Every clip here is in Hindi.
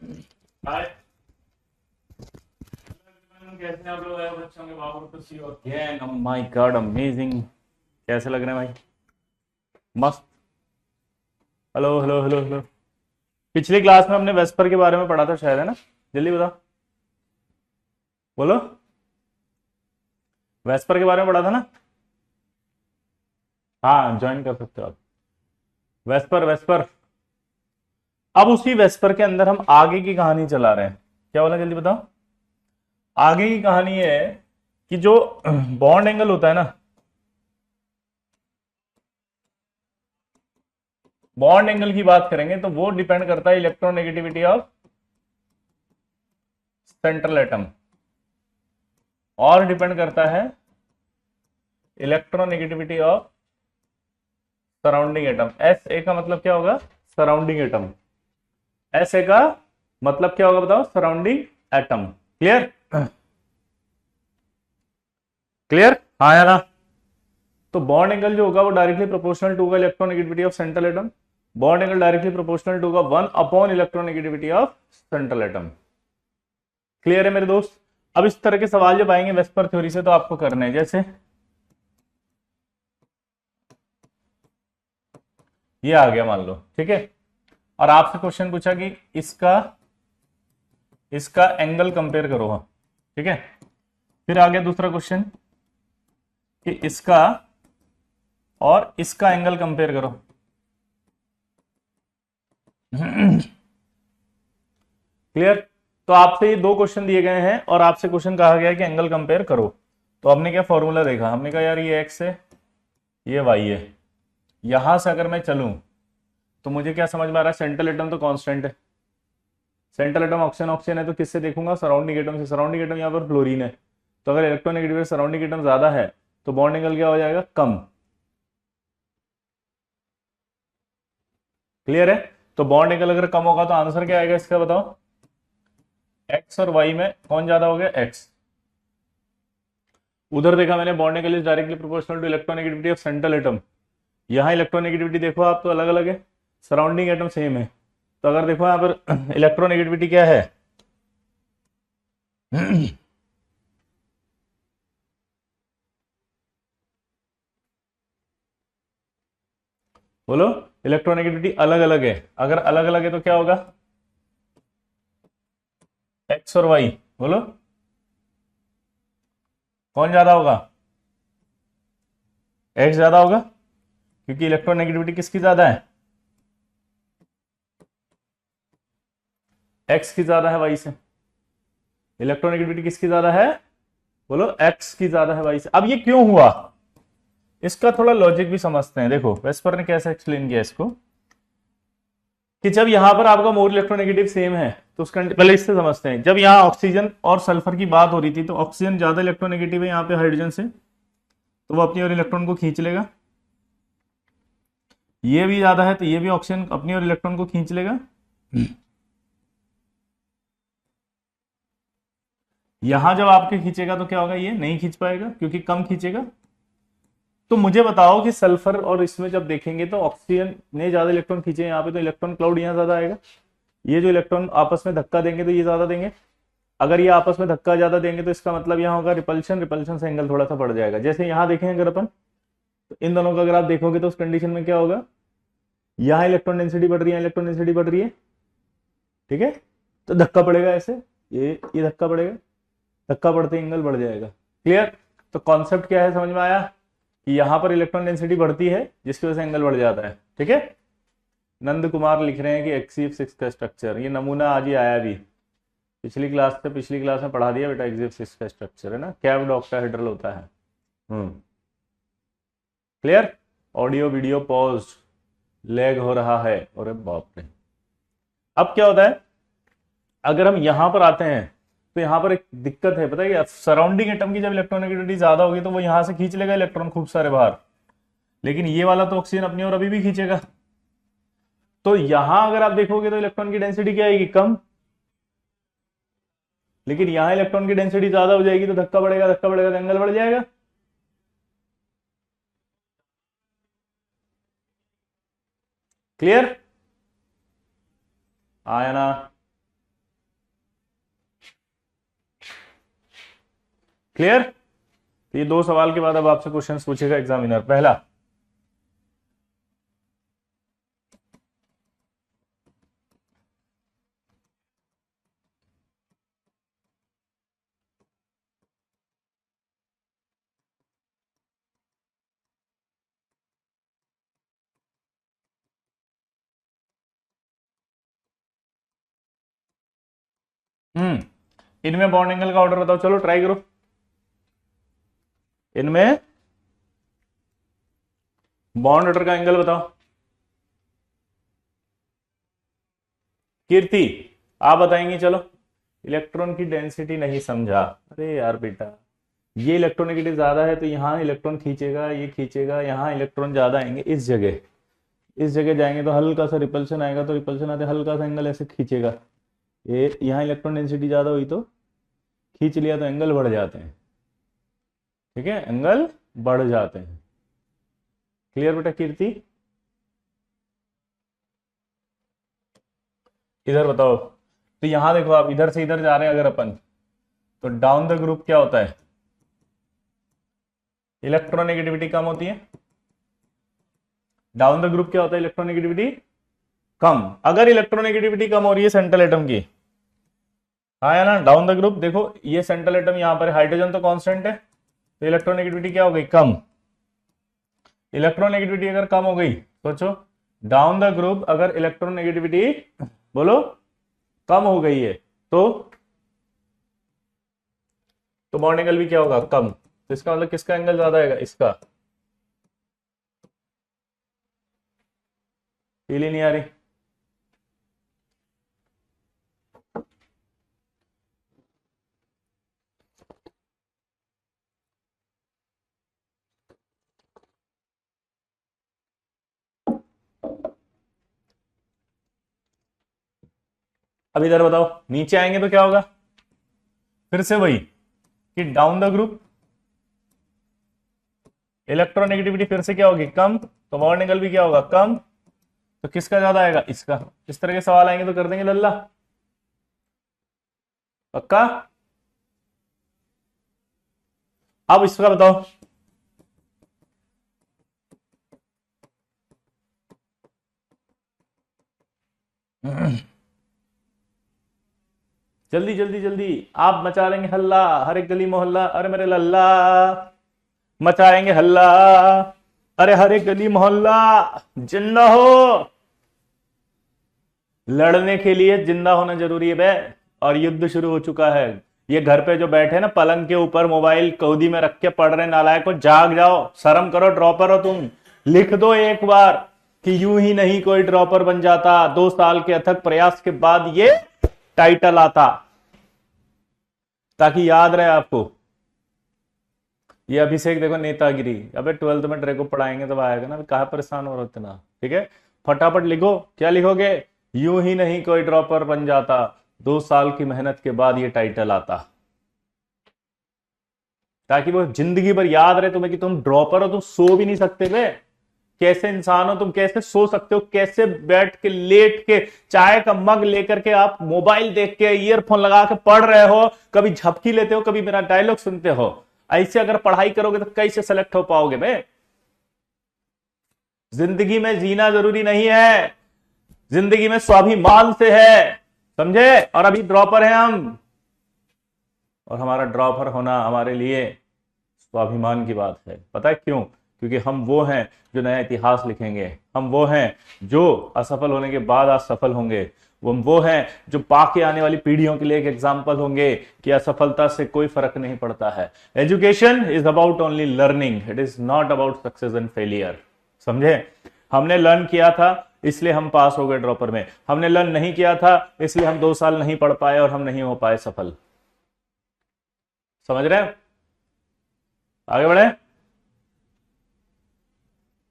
हाय, कैसे हैं आप लोग? बच्चों के बाबू को सी और again, oh my God, amazing. कैसे लग रहे हैं भाई? मस्त। Hello hello hello hello. पिछली क्लास में हमने वेस्पर के बारे में पढ़ा था शायद, है ना? जल्दी बताओ, बोलो। वेस्पर के बारे में पढ़ा था ना? हाँ, ज्वाइन कर सकते हो आप। VSEPR VSEPR. अब उसी वेस्पर के अंदर हम आगे की कहानी चला रहे हैं। क्या बोला, जल्दी बताओ। आगे की कहानी ये है कि जो बॉन्ड एंगल होता है ना, बॉन्ड एंगल की बात करेंगे तो वो डिपेंड करता है इलेक्ट्रोनेगेटिविटी ऑफ सेंट्रल एटम, और डिपेंड करता है electronegativity of surrounding atom. S A का मतलब क्या होगा? Surrounding atom. एस ए का मतलब क्या होगा बताओ? Surrounding atom. क्लियर? क्लियर, हाँ या ना? तो बॉन्ड एंगल जो होगा वो डायरेक्टली प्रोपोर्शनल टू का electronegativity of central atom. Bond angle directly proportional to का 1 upon electronegativity of central atom. Clear है मेरे दोस्त? अब इस तरह के सवाल जब आएंगे वेस्पर थ्योरी से तो आपको करने हैं, जैसे ये आ गया मान लो, ठीक है, और आपसे क्वेश्चन पूछा कि इसका इसका एंगल कंपेयर करो, हाँ, ठीक है। फिर आ गया दूसरा क्वेश्चन कि इसका और इसका एंगल कंपेयर करो। क्लियर? तो आपसे ये दो क्वेश्चन दिए गए हैं और आपसे क्वेश्चन कहा गया है कि एंगल कंपेयर करो। तो हमने क्या फॉर्मूला देखा? हमने कहा यार ये एक्स है, ये वाई है। यहां से अगर मैं चलूं तो मुझे क्या समझ में आ रहा है? सेंट्रल एटम तो कांस्टेंट है। सेंट्रल एटम ऑक्सीजन ऑक्सीजन है, तो किससे देखूंगा? सराउंडिंग एटम से। सराउंडिंग एटम यहाँ पर फ्लोरीन है, तो अगर इलेक्ट्रोनेगेटिविटी सराउंडिंग एटम ज्यादा है तो बॉन्ड एंगल क्या हो जाएगा? कम। क्लियर है? तो बॉन्ड एंगल अगर कम होगा तो आंसर क्या आएगा इसका बताओ? एक्स और वाई में कौन ज्यादा हो गया? एक्स। उधर देखा मैंने bond angle is directly proportional to electronegativity of central atom. यहाँ इलेक्ट्रोनेगेटिविटी देखो आप तो अलग अलग है, सराउंडिंग एटम सेम है। तो अगर देखो यहाँ पर इलेक्ट्रोनेगेटिविटी क्या है? बोलो। इलेक्ट्रोनेगेटिविटी अलग अलग है, अगर अलग अलग है तो क्या होगा? एक्स और वाई। बोलो, कौन ज्यादा होगा? एक्स ज्यादा होगा, क्योंकि इलेक्ट्रोनेगेटिविटी किसकी ज्यादा है? एक्स की ज्यादा है वाई से। इलेक्ट्रोनेगेटिविटी किसकी ज्यादा है? बोलो, एक्स की ज्यादा है वाई से। अब ये क्यों हुआ, इसका थोड़ा लॉजिक भी समझते हैं। देखो वेस्पर ने कैसे एक्सप्लेन किया इसको, कि जब यहां पर आपका मोर इलेक्ट्रोनेगेटिव सेम है तो उसका पहले इससे समझते हैं। जब यहाँ ऑक्सीजन और सल्फर की बात हो रही थी तो ऑक्सीजन ज्यादा इलेक्ट्रोनेगेटिव है यहाँ पे हाइड्रोजन से, तो वो अपनी और इलेक्ट्रॉन को खींच लेगा। ये भी ज्यादा है तो ये भी ऑक्सीजन अपनी और इलेक्ट्रॉन को खींच लेगा। यहां जब आपके खींचेगा तो क्या होगा? ये नहीं खींच पाएगा क्योंकि कम खींचेगा। तो मुझे बताओ कि सल्फर और इसमें जब देखेंगे तो ऑक्सीजन ने ज्यादा इलेक्ट्रॉन खींचे यहाँ पे, तो इलेक्ट्रॉन क्लाउड यहाँ ज्यादा आएगा। ये जो इलेक्ट्रॉन आपस में धक्का देंगे तो ये ज्यादा देंगे। अगर ये आपस में धक्का ज्यादा देंगे तो इसका मतलब यहाँ होगा रिपल्शन। रिपल्शन से एंगल थोड़ा सा बढ़ जाएगा। जैसे यहाँ देखेंगे अगर अपन, तो इन दोनों का अगर आप देखोगे तो उस कंडीशन में क्या होगा? यहाँ इलेक्ट्रॉन डेंसिटी बढ़ रही है, इलेक्ट्रॉन डेंसिटी बढ़ रही है, ठीक है, तो धक्का पड़ेगा ऐसे। ये धक्का पड़ेगा, धक्का पड़ते एंगल बढ़ जाएगा। क्लियर? तो कॉन्सेप्ट क्या है, समझ में आया? कि यहां पर इलेक्ट्रॉन डेंसिटी बढ़ती है जिसकी वजह से एंगल बढ़ जाता है, ठीक है। नंद कुमार लिख रहे हैं कि एक्सिव 6 का स्ट्रक्चर, ये नमूना आज ही आया भी, पिछली क्लास में पढ़ा दिया बेटा। एक्सिव 6 का स्ट्रक्चर है ना, कैव्ड ऑक्टाहेड्रल होता है। Clear? Audio video pause, lag हो रहा है, और बाप रे। अब क्या होता है, अगर हम यहां पर आते हैं तो यहां पर एक दिक्कत है, पता है? सराउंडिंग एटम की जब इलेक्ट्रोनेगेटिविटी ज्यादा होगी तो वो यहां से खींच लेगा इलेक्ट्रॉन खूब सारे बाहर, लेकिन ये वाला तो ऑक्सीजन अपनी और अभी भी खींचेगा। तो यहां अगर आप देखोगे तो इलेक्ट्रॉन की डेंसिटी क्या आएगी? कम। लेकिन यहां इलेक्ट्रॉन की डेंसिटी ज्यादा हो जाएगी तो धक्का बढ़ेगा, धक्का बढ़ेगा तो एंगल बढ़ जाएगा। क्लियर? आया ना? क्लियर? तो ये 2 सवाल के बाद अब आपसे क्वेश्चन पूछेगा एग्जामिनर। पहला, इनमें बॉन्ड एंगल का ऑर्डर बताओ, चलो ट्राई करो। इनमें बॉन्ड ऑर्डर का एंगल बताओ। कीर्ति आप बताएंगे, चलो। इलेक्ट्रॉन की डेंसिटी नहीं समझा, अरे यार बेटा, ये इलेक्ट्रोनेगेटिव ज्यादा है तो यहाँ इलेक्ट्रॉन खींचेगा, ये खींचेगा, यहाँ इलेक्ट्रॉन ज्यादा आएंगे इस जगह जाएंगे तो हल्का सा रिपल्शन आएगा, तो रिपल्शन आते हल्का सा एंगल ऐसे खींचेगा। ये यहाँ इलेक्ट्रॉन डेंसिटी ज्यादा हुई तो खींच लिया तो एंगल बढ़ जाते हैं। ठीक है, एंगल बढ़ जाते हैं। क्लियर बेटा कीर्ति? इधर बताओ। तो यहां देखो, आप इधर से इधर जा रहे हैं अगर अपन, तो डाउन द ग्रुप क्या होता है? इलेक्ट्रोनेगेटिविटी कम होती है। डाउन द ग्रुप क्या होता है? इलेक्ट्रोनेगेटिविटी कम। अगर इलेक्ट्रोनेगेटिविटी कम हो रही है सेंट्रल एटम की, हाँ है ना, डाउन द ग्रुप देखो, ये सेंट्रल एटम यहां पर, हाइड्रोजन तो कांस्टेंट है, तो इलेक्ट्रोनेगेटिविटी क्या हो गई? कम। इलेक्ट्रोनेगेटिविटी अगर कम हो गई, सोचो, डाउन द ग्रुप अगर इलेक्ट्रोनेगेटिविटी बोलो कम हो गई है तो बॉन्ड एंगल भी क्या होगा? कम। तो इसका मतलब किसका एंगल ज्यादा आएगा? इसका। फील ही नहीं आ रही? अब इधर बताओ, नीचे आएंगे तो क्या होगा? फिर से वही कि डाउन द ग्रुप इलेक्ट्रोनेगेटिविटी फिर से क्या होगी? कम, तो बॉन्ड एंगल भी क्या होगा? कम। तो किसका ज्यादा आएगा? इसका। इस तरह के सवाल आएंगे तो कर देंगे लल्ला, पक्का? अब इसका बताओ। जल्दी जल्दी जल्दी, आप मचा लेंगे हल्ला, हर एक गली मोहल्ला, अरे मेरे लल्ला मचाएंगे हल्ला, अरे हर एक गली मोहल्ला जिंदा हो। लड़ने के लिए जिंदा होना जरूरी है बे, और युद्ध शुरू हो चुका है। ये घर पे जो बैठे ना पलंग के ऊपर मोबाइल कौदी में रख के पढ़ रहे नालायक को, जाग जाओ, शर्म करो, ड्रॉपर हो तुम। लिख दो एक बार कि यूं ही नहीं कोई ड्रॉपर बन जाता, 2 साल के अथक प्रयास के बाद ये टाइटल आता, ताकि याद रहे आपको। ये अभिषेक देखो नेतागिरी, अबे 12th में तेरे को पढ़ाएंगे तब आएगा ना, कहा परेशान हो रहा इतना। ठीक है, फटाफट लिखो, क्या लिखोगे? यूं ही नहीं कोई ड्रॉपर बन जाता, 2 साल की मेहनत के बाद ये टाइटल आता, ताकि वो जिंदगी भर याद रहे तुम्हें कि तुम ड्रॉपर हो, तुम सो भी नहीं सकते वे। कैसे इंसान हो तुम? कैसे सो सकते हो? कैसे बैठ के लेट के चाय का मग लेकर के आप मोबाइल देख के ईयरफोन लगा के पढ़ रहे हो, कभी झपकी लेते हो, कभी मेरा डायलॉग सुनते हो? ऐसे अगर पढ़ाई करोगे तो कैसे सेलेक्ट हो पाओगे बे? जिंदगी में जीना जरूरी नहीं है, जिंदगी में स्वाभिमान से है, समझे? और अभी ड्रॉपर हैं हम, और हमारा ड्रॉपर होना हमारे लिए स्वाभिमान की बात है। पता है क्यों? क्योंकि हम वो हैं जो नया इतिहास लिखेंगे, हम वो हैं जो असफल होने के बाद आज सफल होंगे, वो हैं जो बाकी आने वाली पीढ़ियों के लिए एक एग्जाम्पल होंगे कि असफलता से कोई फर्क नहीं पड़ता है। Education is about only learning, it is not about success and failure. समझे? हमने लर्न किया था इसलिए हम पास हो गए ड्रॉपर में, हमने लर्न नहीं किया था इसलिए हम 2 साल नहीं पढ़ पाए और हम नहीं हो पाए सफल। समझ रहे हैं? आगे बढ़े।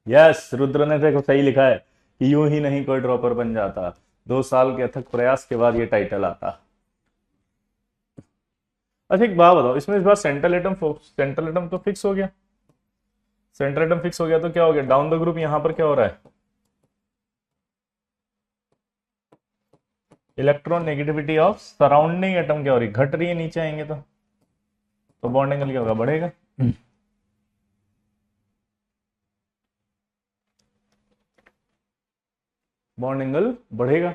यस, रुद्र ने देखो सही लिखा है कि यूं ही नहीं कोई ड्रॉपर बन जाता, 2 साल के अथक प्रयास के बाद ये टाइटल आता। अच्छा एक बात बताओ, इसमें इस बार सेंट्रल एटम तो फिक्स हो गया, सेंट्रल एटम फिक्स हो गया तो क्या हो गया? डाउन द ग्रुप यहां पर क्या हो रहा है? Electron negativity of surrounding atom क्या हो रही? घट रही है नीचे आएंगे तो। तो बॉन्ड एंगल क्या होगा, बढ़ेगा। बॉन्ड एंगल बढ़ेगा।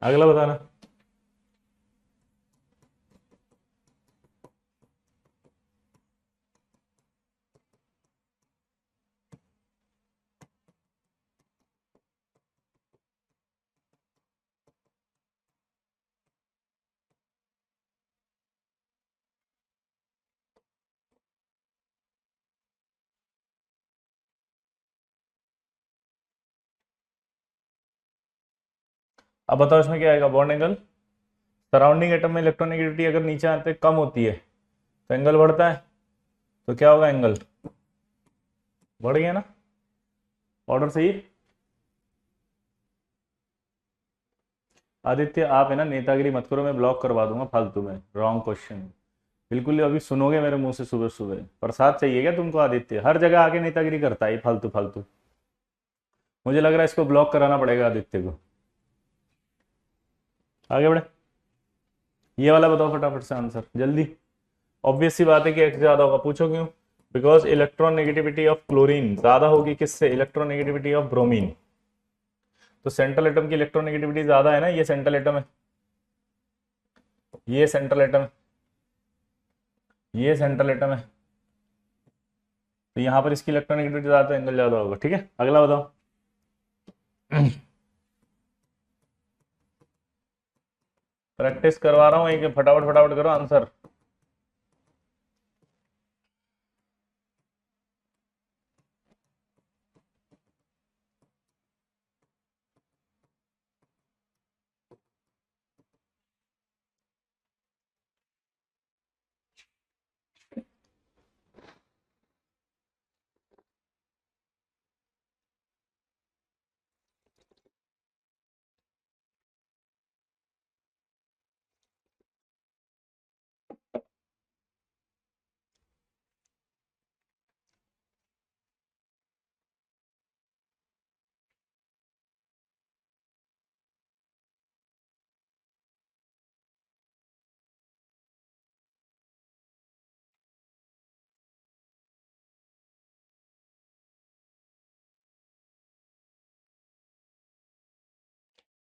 अगला बताना। अब बताओ इसमें क्या आएगा, बॉन्ड एंगल। सराउंडिंग एटम में इलेक्ट्रोनेगेटिविटी अगर नीचे आते कम होती है तो एंगल बढ़ता है, तो क्या होगा, एंगल बढ़ गया ना। ऑर्डर सही है। आदित्य आप है ना नेतागिरी मत करो, मैं ब्लॉक करवा दूंगा फालतू में, रॉन्ग क्वेश्चन। बिल्कुल अभी सुनोगे मेरे मुंह से सुबह सुबह। प्रसाद चाहिए क्या तुमको, आदित्य हर जगह आके नेतागिरी करता है फालतू फालतू। मुझे लग रहा है इसको ब्लॉक कराना पड़ेगा आदित्य को। आगे बढ़े। ये वाला बताओ फटाफट से आंसर जल्दी। ऑब्वियस सी बात है कि एक्स ज्यादा होगा, पूछो क्यों। Because electron negativity of chlorine ज्यादा होगी किससे, इलेक्ट्रॉन नेगेटिविटी ऑफ ब्रोमीन। तो सेंट्रल एटम की इलेक्ट्रॉन नेगेटिविटी ज्यादा है ना, ये सेंट्रल एटम है, ये सेंट्रल एटम है, ये सेंट्रल एटम है। तो यहां पर इसकी इलेक्ट्रॉन नेगेटिविटी ज्यादा, तो एंगल ज्यादा होगा। ठीक है अगला बताओ। प्रैक्टिस करवा रहा हूँ, एक फटाफट फटाफट करो आंसर।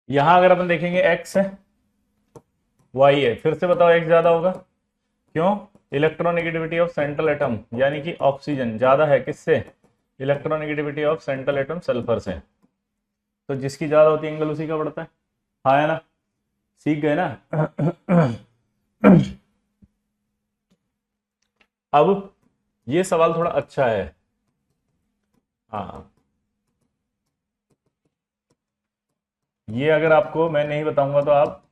यहां अगर अपन देखेंगे एक्स है, वाई है, फिर से बताओ एक्स ज्यादा होगा क्यों। इलेक्ट्रोनेगेटिविटी ऑफ सेंट्रल एटम यानी कि ऑक्सीजन ज्यादा है किससे, electronegativity of central atom sulphur से। तो जिसकी ज्यादा होती है एंगल उसी का बढ़ता है। हाँ है ना, सीख गए ना। अब ये सवाल थोड़ा अच्छा है। हाँ ये अगर आपको मैं नहीं बताऊंगा तो आप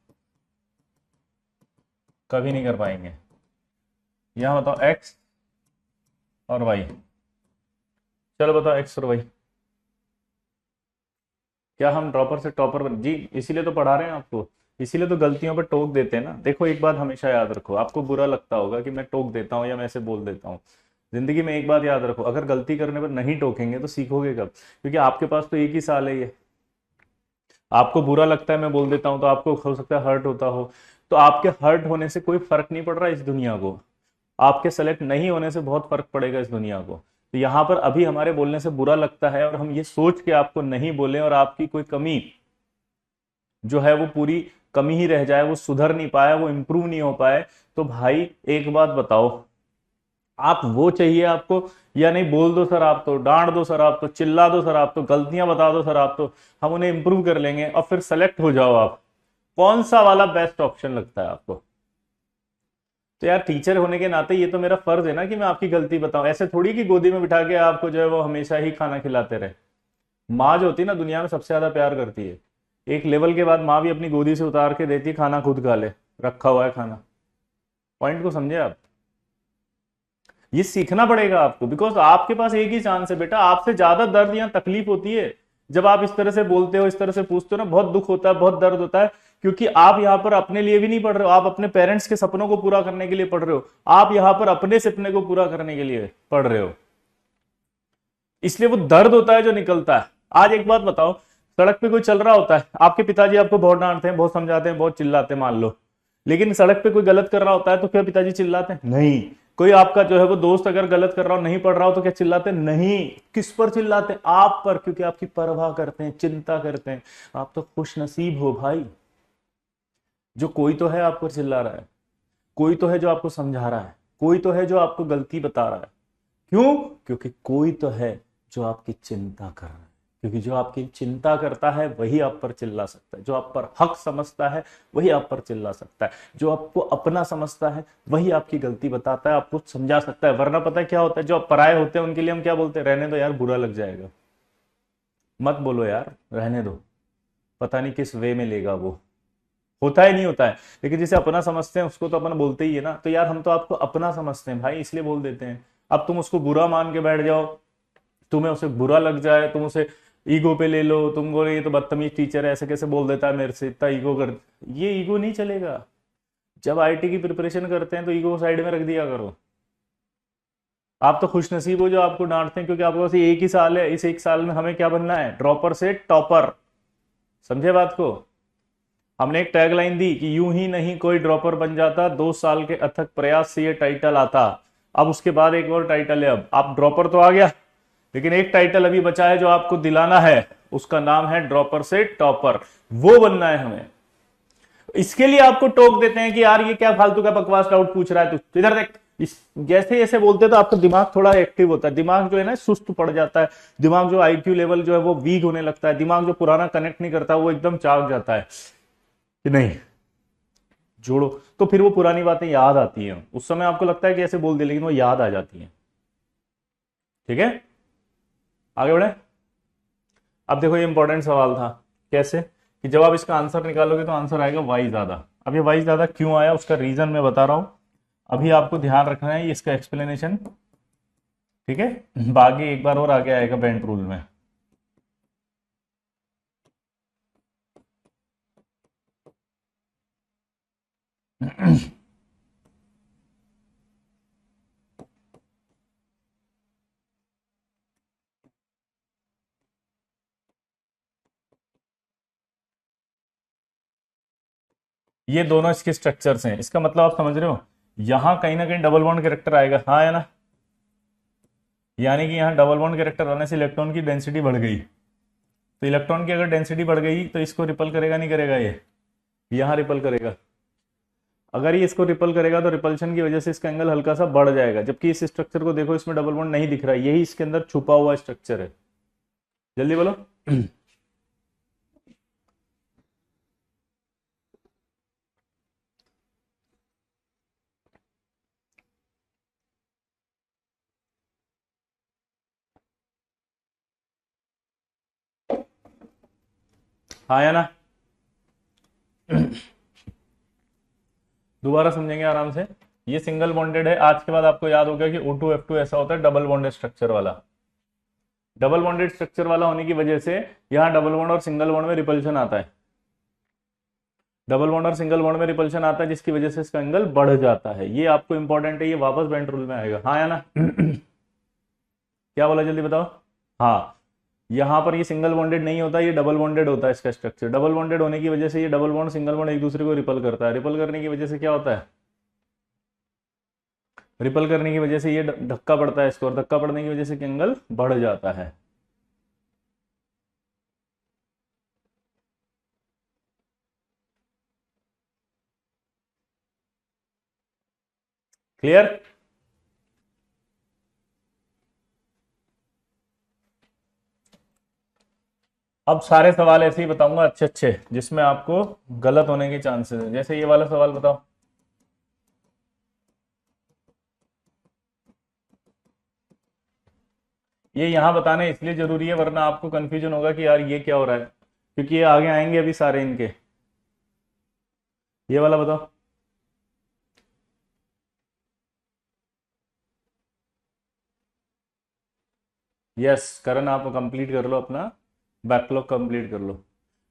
कभी नहीं कर पाएंगे। यहां बताओ एक्स और वाई। चलो बताओ एक्स और वाई। क्या हम ड्रॉपर से टॉपर बन जी, इसीलिए तो पढ़ा रहे हैं आपको, इसीलिए तो गलतियों पर टोक देते हैं ना। देखो एक बात हमेशा याद रखो, आपको बुरा लगता होगा कि मैं टोक देता हूँ या मैं ऐसे बोल देता हूँ। जिंदगी में एक बात याद रखो, अगर गलती करने पर नहीं टोकेंगे तो सीखोगे कब, क्योंकि आपके पास तो एक ही साल है ये। आपको बुरा लगता है मैं बोल देता हूं तो आपको हो सकता है हर्ट होता हो, तो आपके हर्ट होने से कोई फर्क नहीं पड़ रहा इस दुनिया को, आपके सेलेक्ट नहीं होने से बहुत फर्क पड़ेगा इस दुनिया को। तो यहां पर अभी हमारे बोलने से बुरा लगता है और हम ये सोच के आपको नहीं बोले और आपकी कोई कमी जो है वो पूरी कमी ही रह जाए, वो सुधर नहीं पाया, वो इंप्रूव नहीं हो पाए, तो भाई एक बात बताओ, आप वो चाहिए आपको, या नहीं बोल दो सर आप तो, डांट दो सर आप तो, चिल्ला दो सर आप तो, गलतियां बता दो सर आप तो, हम उन्हें इंप्रूव कर लेंगे और फिर सेलेक्ट हो जाओ आप। कौन सा वाला बेस्ट ऑप्शन लगता है आपको। तो यार टीचर होने के नाते ये तो मेरा फर्ज है ना कि मैं आपकी गलती बताऊं, ऐसे थोड़ी कि गोदी में बिठा के आपको जो है वो हमेशा ही खाना खिलाते रहे। माँ जो होती है ना दुनिया में सबसे ज्यादा प्यार करती है, एक लेवल के बाद माँ भी अपनी गोदी से उतार के देती, खाना खुद खा ले, रखा हुआ है खाना। पॉइंट को समझे आप। ये सीखना पड़ेगा आपको, बिकॉज आपके पास एक ही चांस है बेटा, आपसे ज्यादा दर्द या तकलीफ होती है जब आप इस तरह से बोलते हो, इस तरह से पूछते हो ना, बहुत दुख होता है, बहुत दर्द होता है, क्योंकि आप यहां पर अपने लिए भी नहीं पढ़ रहे हो, आप अपने पेरेंट्स के सपनों को पूरा करने के लिए पढ़ रहे हो, आप यहां पर अपने सपने को पूरा करने के लिए पढ़ रहे हो, इसलिए वो दर्द होता है जो निकलता है। आज एक बात बताओ, सड़क पे कोई चल रहा होता है, आपके पिताजी आपको बहुत डांटते हैं, बहुत समझाते हैं, बहुत चिल्लाते हैं मान लो, लेकिन सड़क पे कोई गलत कर रहा होता है तो क्या पिताजी चिल्लाते हैं? नहीं। कोई आपका जो है वो दोस्त अगर गलत कर रहा हो, नहीं पढ़ रहा हो, तो क्या चिल्लाते हैं? नहीं। किस पर चिल्लाते हैं? आप पर, क्योंकि आपकी परवाह करते हैं, चिंता करते हैं। आप तो खुश नसीब हो भाई, जो कोई तो है आप पर चिल्ला रहा है, कोई तो है जो आपको समझा रहा है, कोई तो है जो आपको गलती बता रहा है। क्यों? क्योंकि कोई तो है जो आपकी चिंता कर रहा है, क्योंकि जो आपकी चिंता करता है वही आप पर चिल्ला सकता है, जो आप पर हक समझता है वही आप पर चिल्ला सकता है, जो आपको अपना समझता है वही आपकी गलती बताता है, आपको समझा सकता है। वरना पता है क्या होता है, जो आप पराये होते हैं उनके लिए हम क्या बोलते हैं? रहने दो यार, बुरा लग जाएगा, मत बोलो यार, रहने दो, पता नहीं किस वे में लेगा वो। होता है नहीं होता है, लेकिन जिसे अपना समझते हैं उसको तो अपन बोलते ही है ना। तो यार हम तो आपको अपना समझते हैं भाई, इसलिए बोल देते हैं। अब तुम उसको बुरा मान के बैठ जाओ, तुम्हें उसे बुरा लग जाए, तुम उसे ईगो पे ले लो, तुम बोले ये तो बदतमीज टीचर है, ऐसे कैसे बोल देता है मेरे से, इतना ईगो कर, ये ईगो नहीं चलेगा। जब आईटी की प्रिपरेशन करते हैं तो ईगो को साइड में रख दिया करो। आप तो खुश नसीब हो जो आपको डांटते हैं, क्योंकि आपके पास एक ही साल है, इस एक साल में हमें क्या बनना है? ड्रॉपर से टॉपर। समझे बात को? हमने एक टैगलाइन दी कि यूं ही नहीं कोई ड्रॉपर बन जाता, 2 साल के अथक प्रयास से ये टाइटल आता। अब उसके बाद एक और टाइटल है, अब आप ड्रॉपर तो आ गया, लेकिन एक टाइटल अभी बचा है जो आपको दिलाना है, उसका नाम है ड्रॉपर से टॉपर। वो बनना है हमें। इसके लिए आपको टोक देते हैं कि यार ये क्या फालतू का बकवास डाउट पूछ रहा है तू, इधर देख। इस जैसे जैसे बोलते हैं तो आपका दिमाग थोड़ा एक्टिव होता है, दिमाग जो है ना सुस्त पड़ जाता है, दिमाग जो आईक्यू लेवल जो है वो वीक होने लगता है, दिमाग जो पुराना कनेक्ट नहीं करता वो एकदम चाक जाता है कि नहीं जोड़ो, तो फिर वो पुरानी बातें याद आती हैं। उस समय आपको लगता है कि ऐसे बोल दे, लेकिन वो याद आ जाती हैं। ठीक है, आगे बढ़े। अब देखो ये इंपॉर्टेंट सवाल था, कैसे कि जब आप इसका आंसर निकालोगे तो आंसर आएगा वाई ज्यादा। अब ये वाई ज्यादा क्यों आया उसका रीजन मैं बता रहा हूं, अभी आपको ध्यान रखना है इसका एक्सप्लेनेशन। ठीक है, बाकी एक बार और आगे आएगा बेंट रूल में। ये दोनों इसके स्ट्रक्चर्स हैं, इसका मतलब आप समझ रहे हो, यहां कहीं ना कहीं डबल बॉन्ड कैरेक्टर आएगा, हाँ है ना? यानी कि यहाँ डबल बॉन्ड कैरेक्टर आने से इलेक्ट्रॉन की डेंसिटी बढ़ गई, तो इलेक्ट्रॉन की अगर डेंसिटी बढ़ गई तो इसको रिपल करेगा नहीं करेगा? ये यहां रिपल करेगा। अगर ये इसको रिपल करेगा तो रिपल्शन की वजह से इसका एंगल हल्का सा बढ़ जाएगा, जबकि इस स्ट्रक्चर को देखो, इसमें डबल बॉन्ड नहीं दिख रहा, यही इसके अंदर छुपा हुआ स्ट्रक्चर है। जल्दी बोलो। हाँ या ना? दोबारा समझेंगे आराम से। ये सिंगल बॉन्डेड है, आज के बाद आपको याद होगा कि O2F2 ऐसा होता है डबल बॉन्डेड स्ट्रक्चर वाला। डबल बॉन्डेड स्ट्रक्चर वाला होने की वजह से यहां डबल बॉन्ड और सिंगल बॉन्ड में रिपल्शन आता है, डबल बॉन्ड और सिंगल बॉन्ड में रिपल्शन आता है, जिसकी वजह से इसका एंगल बढ़ जाता है। ये आपको इंपॉर्टेंट है, ये वापस बेंट रूल में आएगा, हाँ या ना? क्या बोला जल्दी बताओ। हाँ, यहां पर ये सिंगल बॉन्डेड नहीं होता, ये डबल बॉन्डेड होता है इसका स्ट्रक्चर। डबल बॉन्डेड होने की वजह से ये डबल बॉन्ड सिंगल बॉन्ड एक दूसरे को रिपल करता है, रिपल करने की वजह से क्या होता है, रिपल करने की वजह से ये धक्का पड़ता है इसको, और धक्का पड़ने की वजह से एंगल बढ़ जाता है। क्लियर? अब सारे सवाल ऐसे ही बताऊंगा अच्छे अच्छे, जिसमें आपको गलत होने के चांसेस है। जैसे ये वाला सवाल बताओ, ये यहां बताना इसलिए जरूरी है, वरना आपको कंफ्यूजन होगा कि यार ये क्या हो रहा है, क्योंकि ये आगे आएंगे अभी सारे इनके। ये वाला बताओ। यस करण, आप कंप्लीट कर लो अपना बैकलॉग, कंप्लीट कर लो।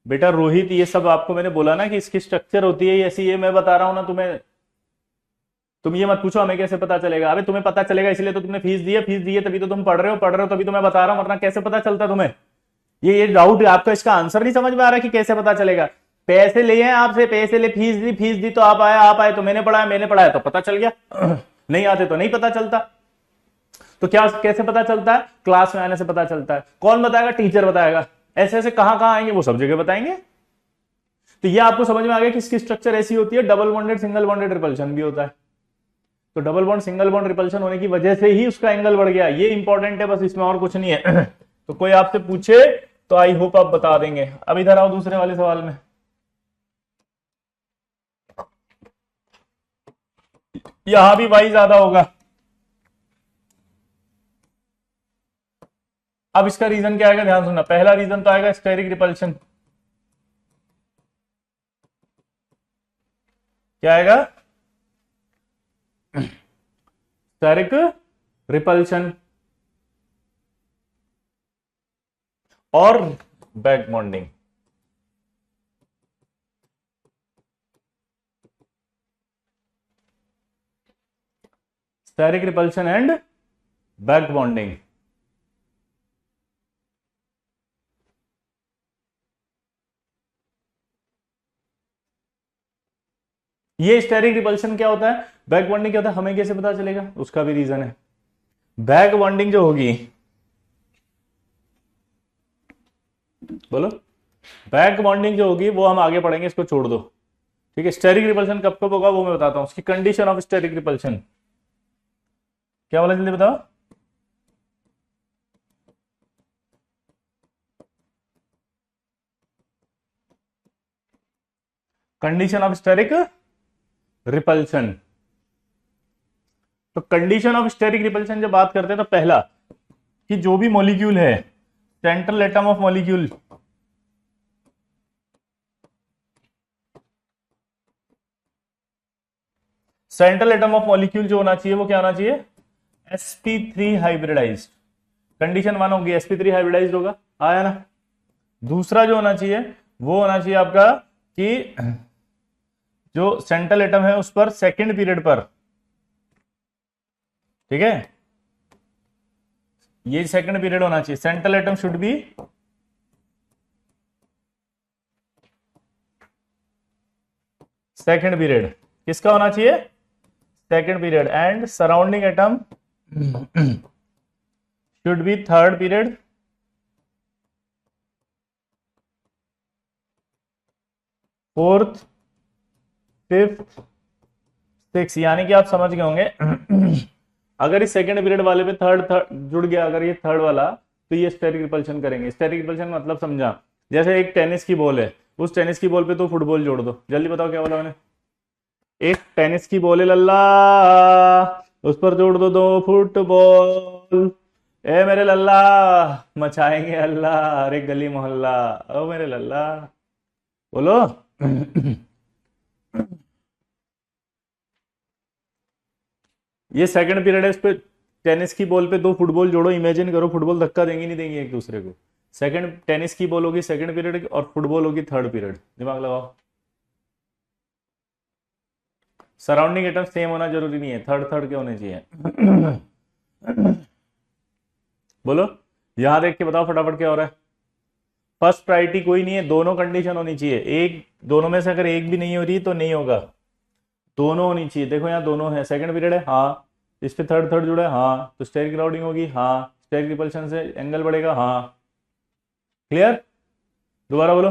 बेटा रोहित, ये सब आपको मैंने बोला ना कि इसकी स्ट्रक्चर होती है ऐसी, ये मैं बता रहा हूं ना तुम्हें। तुम ये मत पूछो हमें कैसे पता चलेगा, अबे तुम्हें पता चलेगा इसलिए तो तुमने फीस दी है, फीस दी है तभी तो तुम पढ़ रहे हो, पढ़ रहे हो तभी तो मैं बता रहा हूं, वरना कैसे पता चलता तुम्हें? ये डाउट आपका, इसका आंसर नहीं समझ में आ रहा कि कैसे पता चलेगा। पैसे लिए हैं आपसे, पैसे ले, फीस दी तो आप आए तो मैंने पढ़ाया तो पता चल गया। नहीं आते तो नहीं पता चलता। तो क्या कैसे पता चलता है? क्लास में आने से पता चलता है। कौन बताएगा? टीचर बताएगा। ऐसे ऐसे कहां कहां आएंगे, वो सब जगह बताएंगे। तो ये आपको समझ में आ गया कि इसकी स्ट्रक्चर ऐसी होती है। Double bonded, single bonded, repulsion भी होता है। तो double bond, single bond, repulsion होने की वजह से ही उसका एंगल बढ़ गया। ये इंपॉर्टेंट है बस, इसमें और कुछ नहीं है। तो कोई आपसे पूछे तो आई होप आप बता देंगे। अब इधर आओ दूसरे वाले सवाल में। यहां भी वाई ज्यादा होगा। अब इसका रीजन क्या आएगा, ध्यान सुनना। पहला रीजन तो आएगा स्टेरिक रिपल्शन। क्या आएगा? स्टेरिक रिपल्शन और back bonding. Steric repulsion and back bonding. ये स्टेरिक रिपल्शन क्या होता है, बैक बॉन्डिंग क्या होता है, हमें कैसे पता चलेगा? उसका भी रीजन है। बैक बॉन्डिंग जो होगी, बोलो, बैक बॉन्डिंग जो होगी वो हम आगे पढ़ेंगे, इसको छोड़ दो। ठीक है, स्टेरिक रिपल्शन कब कब होगा वो मैं बताता हूं। उसकी कंडीशन ऑफ स्टेरिक रिपल्शन क्या बोला, जल्दी बताओ। Condition of steric repulsion. तो कंडीशन ऑफ स्टेरिक रिपल्शन जब बात करते हैं तो पहला कि जो भी मॉलिक्यूल है, central atom of molecule, central atom of molecule जो होना चाहिए वो क्या होना चाहिए? sp3 hybridised. कंडीशन वन होगी sp3 हाइब्रिडाइज्ड होगा, आया ना। दूसरा जो होना चाहिए वो होना चाहिए आपका कि जो सेंट्रल एटम है उस पर सेकंड पीरियड पर, ठीक है, ये सेकंड पीरियड होना चाहिए। Central atom should be second period. किसका होना चाहिए? Second period. And surrounding atom should be third period, fourth, fifth, six. यानी कि आप समझ गए होंगे अगर इस सेकंड पीरियड वाले पे थर्ड थर्ड जुड़ गया, अगर ये थर्ड वाला, तो ये स्टेरिक रिपल्शन करेंगे। स्टेरिक रिपल्शन मतलब समझा, जैसे एक टेनिस की बॉल है, उस टेनिस की बॉल पे तो फुटबॉल जोड़ दो। जल्दी बताओ क्या बोला मैंने। एक टेनिस की बॉल है लल्ला, उस पर जोड़ दो 2 फुटबॉल। ए मेरे लल्ला मचाएंगे अल्लाह, अरे गली मोहल्ला, ओ मेरे लल्ला, बोलो। ये सेकंड पीरियड है, इस पे टेनिस की बॉल पे 2 फुटबॉल जोड़ो। इमेजिन करो फुटबॉल धक्का देंगी नहीं देंगी एक दूसरे को। सेकंड टेनिस की बॉल होगी सेकंड पीरियड और फुटबॉल होगी थर्ड पीरियड। दिमाग लगाओ। सराउंडिंग एटम सेम होना जरूरी नहीं है, थर्ड थर्ड के होने चाहिए। बोलो, यहां देख के बताओ फटाफट क्या हो रहा है। फर्स्ट प्रायोरिटी कोई नहीं है, दोनों कंडीशन होनी चाहिए। एक दोनों में से अगर एक भी नहीं हो रही तो नहीं होगा, दोनों होनी चाहिए। देखो यहाँ दोनों है, सेकंड पीरियड है, हाँ, इस पे थर्ड थर्ड जुड़ा है, हाँ, तो स्टेरिक क्राउडिंग होगी, हाँ, स्टेरिक रिपल्शन से एंगल बढ़ेगा, हाँ। क्लियर? दोबारा बोलो।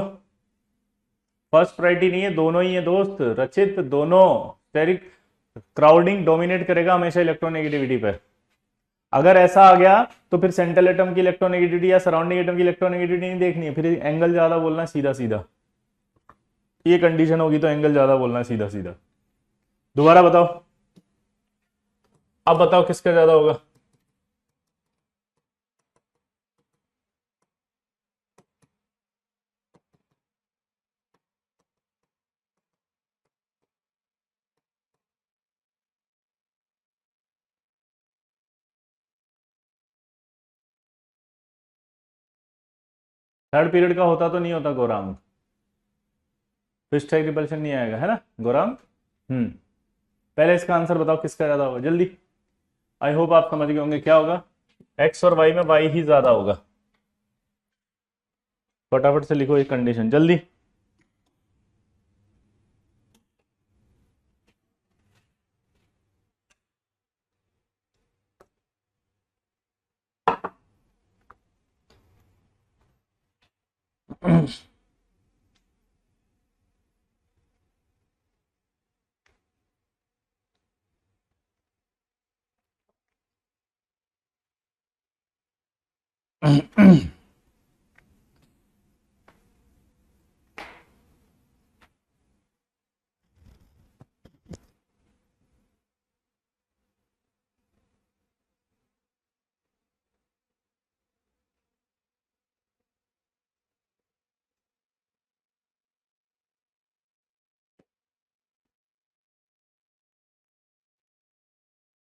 फर्स्ट प्रायोरिटी नहीं है, दोनों ही है दोस्त रचित, दोनों। स्टेरिक क्राउडिंग डोमिनेट करेगा हमेशा इलेक्ट्रोनेगेटिविटी पर। अगर ऐसा आ गया तो फिर सेंट्रल एटम की इलेक्ट्रोनेगेटिविटी या सराउंडिंग एटम की इलेक्ट्रोनेगेटिविटी नहीं देखनी है, फिर एंगल ज्यादा बोलना सीधा सीधा। ये कंडीशन होगी तो एंगल ज्यादा बोलना सीधा सीधा। दोबारा बताओ, अब बताओ किसका ज्यादा होगा। थर्ड पीरियड का होता तो नहीं होता गौरांग, फिर स्टेरिक रिपल्शन नहीं आएगा, है ना गौरांग। पहले इसका आंसर बताओ किसका ज्यादा होगा जल्दी। आई होप आप समझ गए होंगे क्या होगा। एक्स और वाई में वाई ही ज्यादा होगा। फटाफट से लिखो एक कंडीशन जल्दी।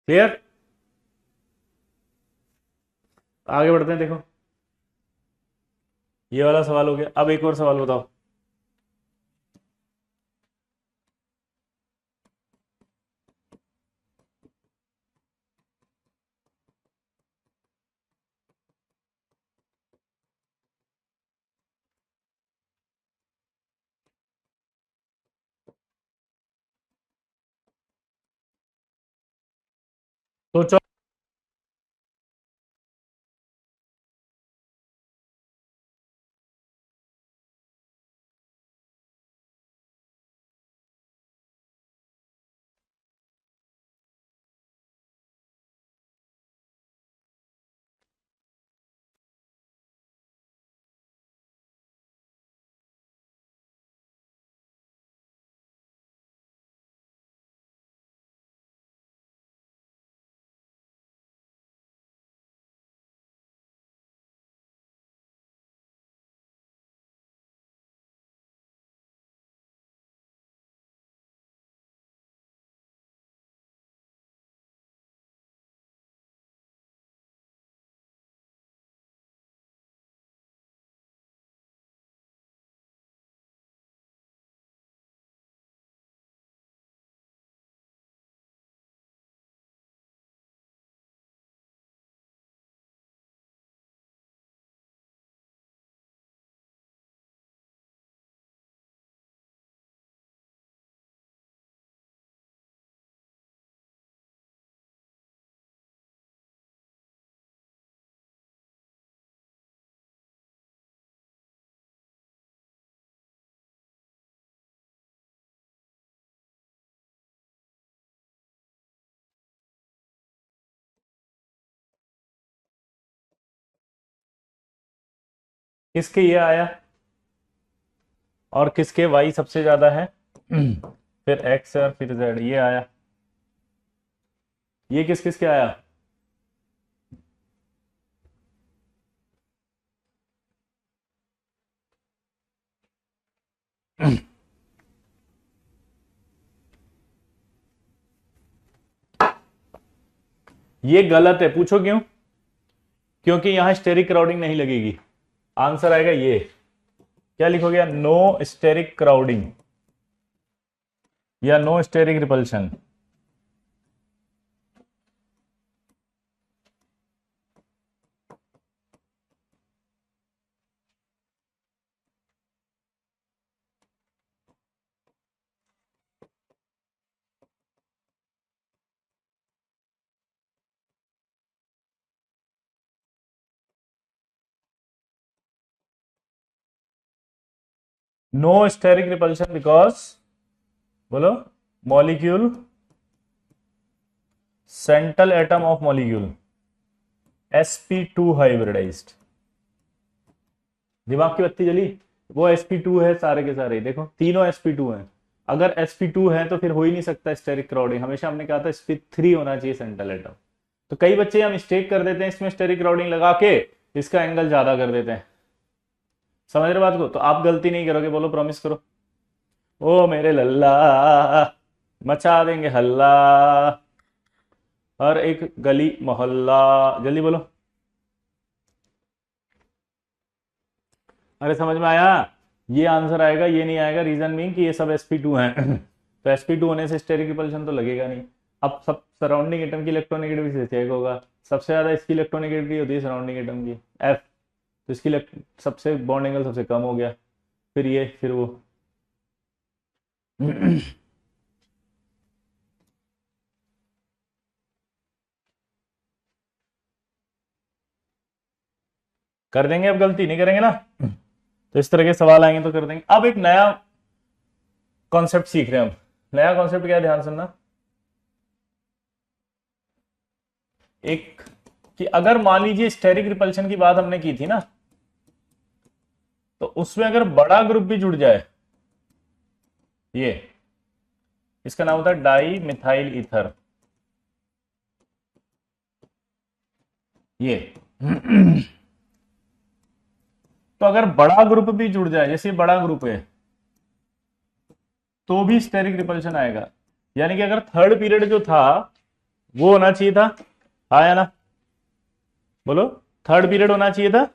क्लियर? आगे बढ़ते हैं। देखो ये वाला सवाल हो गया, अब एक और सवाल बताओ। तो किसके ये आया और किसके वाई सबसे ज्यादा है, फिर एक्स और फिर जेड ये आया। ये किस किस के आया? ये गलत है, पूछो क्यों? क्योंकि यहां स्टेरिक क्राउडिंग नहीं लगेगी। आंसर आएगा ये, क्या लिखोगे? नो स्टेरिक क्राउडिंग या no steric repulsion. No steric repulsion because, बोलो, molecule, central atom of molecule sp2 hybridised. दिमाग की बत्ती जली? वो sp2 है सारे के सारे, देखो तीनों sp2 हैं। अगर sp2 है तो फिर हो ही नहीं सकता स्टेरिक क्राउडिंग, हमेशा हमने कहा था sp3 होना चाहिए सेंट्रल एटम। तो कई बच्चे हम मिस्टेक कर देते हैं इसमें स्टेरिक क्राउडिंग लगा के, इसका एंगल ज्यादा कर देते हैं। समझ रहे बात को? तो आप गलती नहीं करोगे, बोलो प्रॉमिस करो। ओ मेरे लल्ला, मचा देंगे हल्ला, हर एक गली मोहल्ला, जल्दी बोलो। अरे समझ में आया? ये आंसर आएगा, ये नहीं आएगा। रीजन मीन कि ये सब sp2 हैं। तो sp2 होने से स्टेरिक रिपल्शन तो लगेगा नहीं। अब सब सराउंडिंग एटम की इलेक्ट्रोनेगेटिविटी से चेक होगा, सबसे ज्यादा इसकी इलेक्ट्रोनेगेटिविटी होती है सराउंडिंग एटम की, F। तो इसकी सबसे बॉन्ड एंगल सबसे कम हो गया, फिर ये, फिर वो। कर देंगे, अब गलती नहीं करेंगे ना। तो इस तरह के सवाल आएंगे तो कर देंगे। अब एक नया कॉन्सेप्ट सीख रहे हैं हम। नया कॉन्सेप्ट क्या है, ध्यान सुनना। एक कि अगर मान लीजिए स्टेरिक रिपल्शन की बात हमने की थी ना, तो उसमें अगर बड़ा ग्रुप भी जुड़ जाए, ये इसका नाम होता है डाई मिथाइल ईथर, ये। तो अगर बड़ा ग्रुप भी जुड़ जाए, जैसे बड़ा ग्रुप है, तो भी स्टेरिक रिपल्शन आएगा। यानी कि अगर थर्ड पीरियड जो था वो होना चाहिए था, आया ना, बोलो, थर्ड पीरियड होना चाहिए था।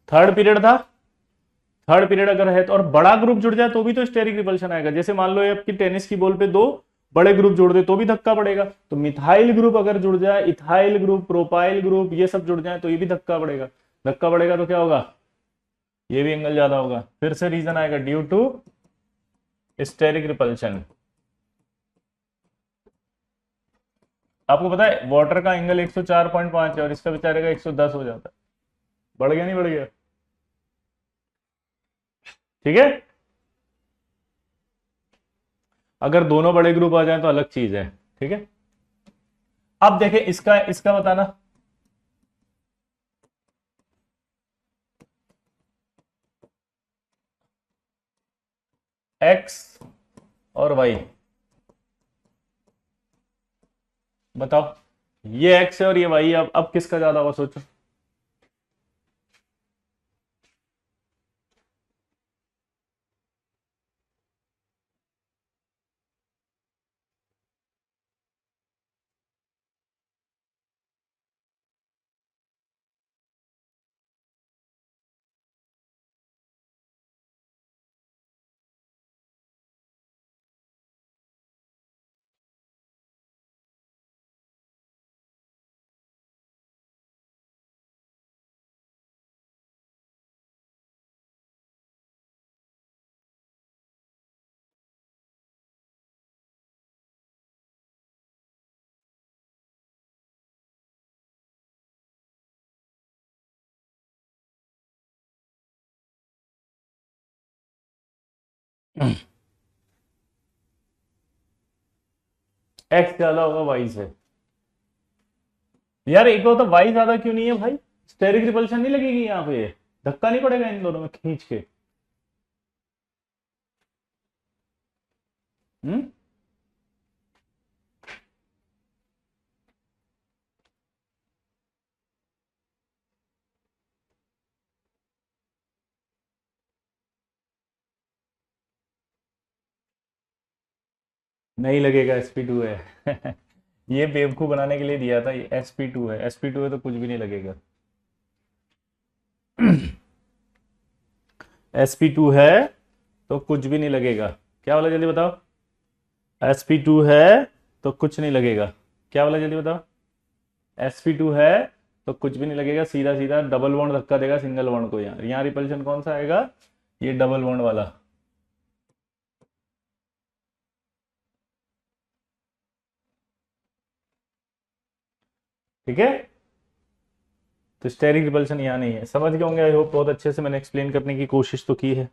थर्ड पीरियड था, थर्ड पीरियड अगर है तो, और बड़ा ग्रुप जुड़ जाए तो भी तो स्टेरिक रिपल्शन आएगा। जैसे मान लो ये आपकी टेनिस की बॉल पे दो बड़े ग्रुप जोड़ दे तो भी धक्का पड़ेगा। तो मिथाइल ग्रुप अगर जुड़ जाए, इथाइल ग्रुप, प्रोपाइल ग्रुप, ये सब जुड़ जाए तो ये भी धक्का पड़ेगा। धक्का पड़ेगा तो क्या होगा, ये भी एंगल ज्यादा होगा। फिर से रीजन आएगा, ड्यू टू स्टेरिक रिपल्शन। आपको पता है वाटर का एंगल 104.5 है और इसका बेचारे का 110 हो जाता है। बढ़ गया नहीं बढ़ गया, ठीक है। अगर दोनों बड़े ग्रुप आ जाए तो अलग चीज है, ठीक है। अब देखें इसका इसका बताना। एक्स और वाई, बताओ। ये एक्स है और ये वाई है। अब किसका ज्यादा होगा सोचो। एक्स ज्यादा होगा वाई से। यार एक होता वाई ज्यादा क्यों नहीं है भाई, स्टेरिक रिपल्शन नहीं लगेगी यहाँ पे, धक्का नहीं पड़ेगा इन दोनों में खींच के। हम्म। नहीं लगेगा, sp2 है। ये बेवकूफ बनाने के लिए दिया था, ये sp2 है, sp2 है तो कुछ भी नहीं लगेगा। sp2 है तो कुछ भी नहीं लगेगा। क्या बोला जल्दी बताओ, sp2 है तो कुछ नहीं लगेगा। क्या बोला जल्दी बताओ, sp2 है तो कुछ भी नहीं लगेगा, सीधा सीधा डबल बॉन्ड धक्का देगा सिंगल बॉन्ड को। यहाँ यहाँ रिपल्शन कौन सा आएगा, ये डबल बॉन्ड वाला, ठीक है। तो स्टेरिक रिपल्शन यहाँ नहीं है, समझ गए होंगे आई होप। बहुत अच्छे से मैंने एक्सप्लेन करने की कोशिश तो की है।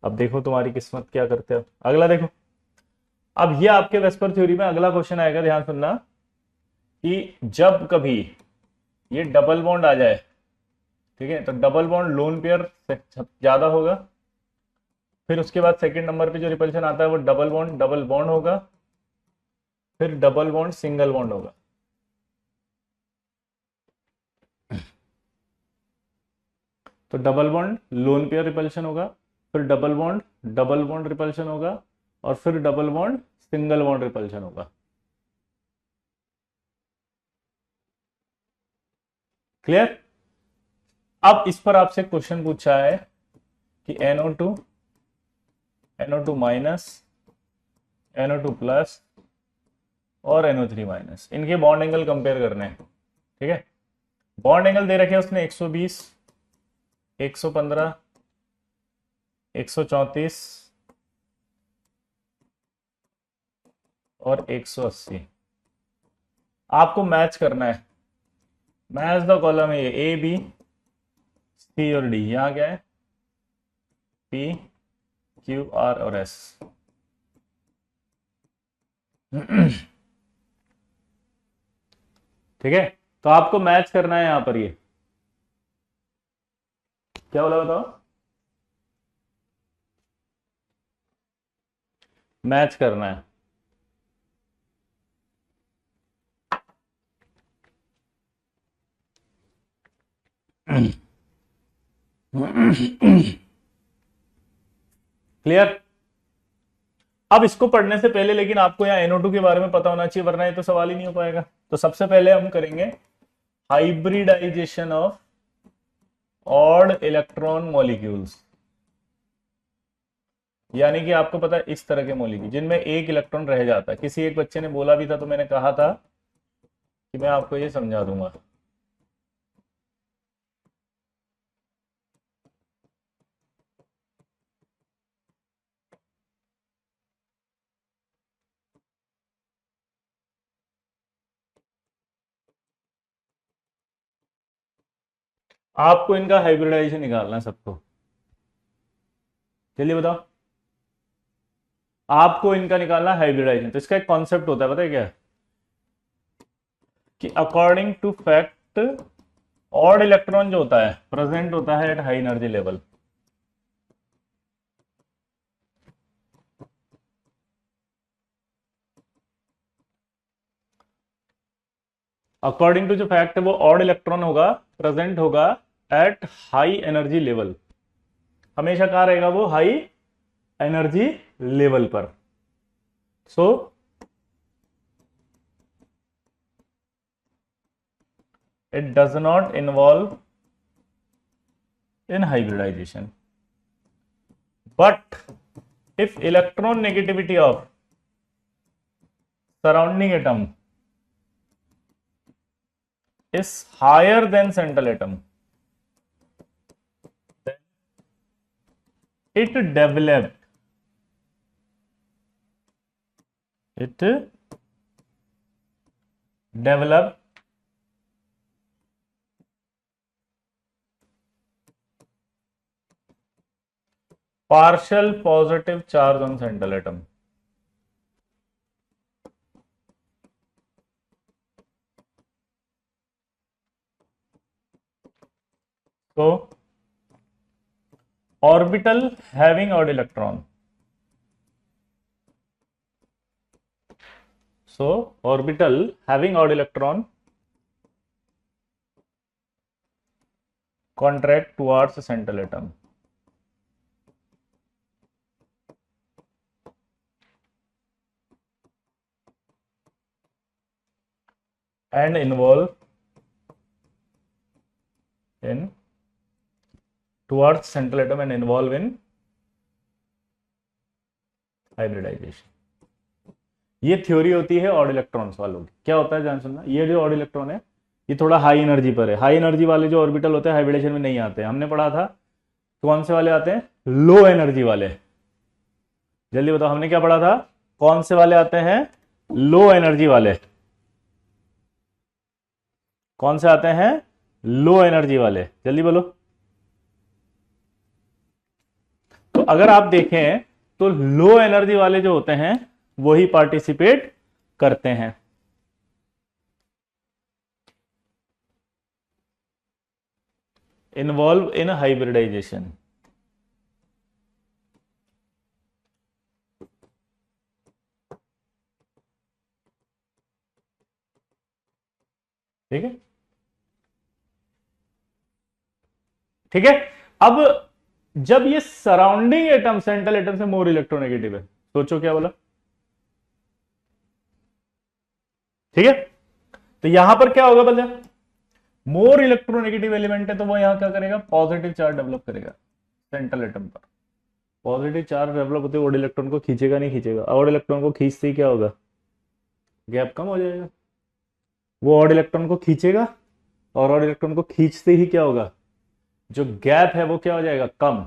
अब देखो तुम्हारी किस्मत क्या करते हो। अगला देखो, अब ये आपके वेस्पर थ्योरी में अगला क्वेश्चन आएगा, ध्यान सुनना। कि जब कभी ये डबल बॉन्ड आ जाए, ठीक है, तो डबल बॉन्ड लोन पेयर ज्यादा होगा। फिर उसके बाद सेकंड नंबर पे जो रिपल्शन आता है वो डबल बॉन्ड होगा। फिर डबल बॉन्ड सिंगल बॉन्ड होगा। तो double bond lone pair repulsion होगा, फिर डबल बॉन्ड रिपल्शन होगा, और फिर double bond single bond repulsion होगा। क्लियर। अब इस पर आपसे क्वेश्चन पूछा है कि NO2 माइनस, NO2 प्लस और NO3 माइनस, इनके बॉन्ड एंगल कंपेयर करने हैं। ठीक है, बॉन्ड एंगल दे रखे उसने 120, 115, 134 और 180। आपको मैच करना है, मैच द कॉलम है ए बी सी और डी। यहां क्या है, पी क्यू आर और एस। ठीक है, तो आपको मैच करना है यहां पर। ये क्या बोला बताओ, मैच करना है। क्लियर। अब इसको पढ़ने से पहले लेकिन आपको यहाँ NO2 के बारे में पता होना चाहिए, वरना ये तो सवाल ही नहीं हो पाएगा। तो सबसे पहले हम करेंगे hybridisation of odd electron molecules. यानी कि आपको पता है इस तरह के मॉलिक्यूल जिनमें एक इलेक्ट्रॉन रह जाता है। किसी एक बच्चे ने बोला भी था, तो मैंने कहा था कि मैं आपको ये समझा दूंगा। आपको इनका हाइब्रिडाइजेशन निकालना है सबको। चलिए बताओ, आपको इनका निकालना हाइब्रिडाइजेशन। तो इसका एक कॉन्सेप्ट होता है, पता है क्या, कि according to fact odd electron जो होता है प्रेजेंट होता है at high energy level. According to जो फैक्ट है वो ऑड इलेक्ट्रॉन होगा, प्रेजेंट होगा एट हाई एनर्जी लेवल। हमेशा कहां रहेगा वो, हाई एनर्जी लेवल पर। So it does not involve in hybridization, but if electron negativity of surrounding atom is higher than central atom, then it developed partial positive charge on central atom. So orbital having odd electron, so orbital having odd electron contract towards central atom and involve in towards central atom and involve in hybridization. ये थ्योरी होती है ऑड इलेक्ट्रॉन्स वालों की। क्या होता है जान सुनना, ये जो ऑड इलेक्ट्रॉन है ये थोड़ा हाई एनर्जी पर है। हाई एनर्जी वाले जो ऑर्बिटल होते हैं हाइब्रिडेशन में नहीं आते। हमने पढ़ा था कौन से वाले आते हैं, लो एनर्जी वाले। जल्दी बताओ, हमने क्या पढ़ा था, कौन से वाले आते हैं, लो एनर्जी वाले। कौन से आते हैं, लो एनर्जी वाले, जल्दी बोलो। तो अगर आप देखें तो लो एनर्जी वाले जो होते हैं वही पार्टिसिपेट करते हैं। Involve in hybridisation. ठीक है, ठीक है। अब जब ये सराउंडिंग एटम सेंट्रल एटम से मोर इलेक्ट्रोनेगेटिव है, सोचो क्या बोला। ठीक है, तो यहां पर क्या होगा बोला, मोर इलेक्ट्रोनेगेटिव एलिमेंट है तो वो यहां क्या करेगा, पॉजिटिव चार्ज डेवलप करेगा। सेंट्रल एटम पर पॉजिटिव चार्ज डेवलप होते और इलेक्ट्रॉन को खींचेगा नहीं खींचेगा, और इलेक्ट्रॉन को खींचते ही क्या होगा, गैप कम हो जाएगा। वो और इलेक्ट्रॉन को खींचेगा और इलेक्ट्रॉन को खींचते ही क्या होगा, जो गैप है वो क्या हो जाएगा, कम।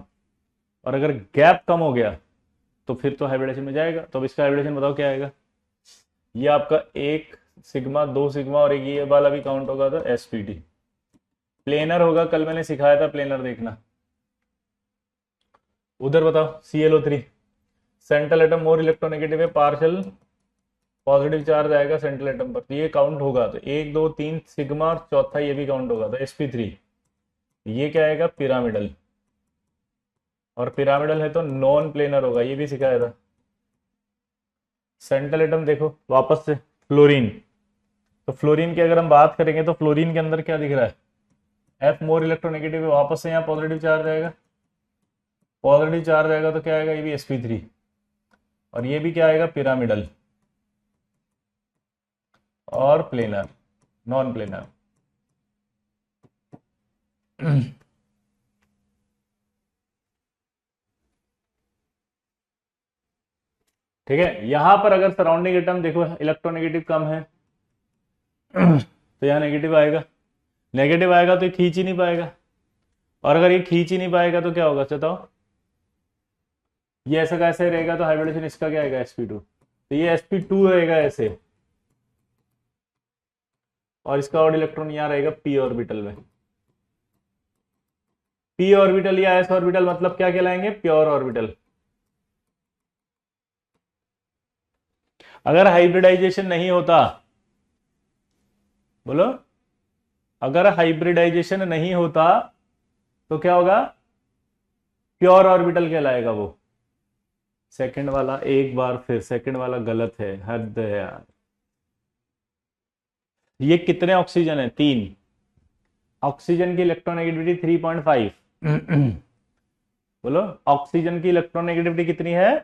और अगर गैप कम हो गया तो फिर तो हाइब्रिडेशन में जाएगा। तो अब इसका हाइब्रिडेशन बताओ क्या आएगा। ये आपका 1 सिग्मा 2 सिग्मा और एक ये वाला भी काउंट होगा तो sp2 प्लेनर होगा। कल मैंने सिखाया था प्लेनर देखना। उधर बताओ ClO3 central atom more electronegative है, पार्शियल पॉजिटिव चार्ज आएगा सेंट्रल एटम पर, तो ये काउंट होगा। तो 1 2 3 सिग्मा और चौथा ये भी काउंट होगा, तो sp3 ये क्या आएगा, पिरामिडल। और पिरामिडल है तो नॉन प्लेनर होगा, ये भी सिखाया था। सेंट्रल एटम देखो वापस से फ्लोरीन, तो फ्लोरीन की अगर हम बात करेंगे तो फ्लोरीन के अंदर क्या दिख रहा है, F मोर इलेक्ट्रोनेगेटिव है, वापस से यहाँ पॉजिटिव चार्ज आएगा। पॉजिटिव चार्ज आएगा तो क्या आएगा, ये भी sp3 और ये भी क्या आएगा, पिरामिडल और प्लेनर, नॉन प्लेनर। ठीक है, यहां पर अगर सराउंडिंग एटम देखो इलेक्ट्रोनेगेटिव कम है तो यहाँ नेगेटिव आएगा। नेगेटिव आएगा तो ये खींच ही नहीं पाएगा, और अगर ये खींच ही नहीं पाएगा तो क्या होगा बताओ, ये ऐसा कैसे रहेगा, तो हाइब्रिडेशन इसका क्या आएगा, sp2। तो ये sp2 रहेगा ऐसे, और इसका और इलेक्ट्रॉन यहाँ रहेगा p ऑर्बिटल में। p ऑर्बिटल या s ऑर्बिटल मतलब क्या कहलाएंगे, प्योर ऑर्बिटल। अगर हाइब्रिडाइजेशन नहीं होता, बोलो, अगर हाइब्रिडाइजेशन नहीं होता तो क्या होगा, प्योर ऑर्बिटल कहलाएगा वो। सेकंड वाला एक बार फिर सेकंड वाला गलत है, हद है यार। ये कितने ऑक्सीजन है, 3। ऑक्सीजन की इलेक्ट्रोनेगेटिविटी 3.5 बोलो, ऑक्सीजन की इलेक्ट्रोनेगेटिविटी कितनी है,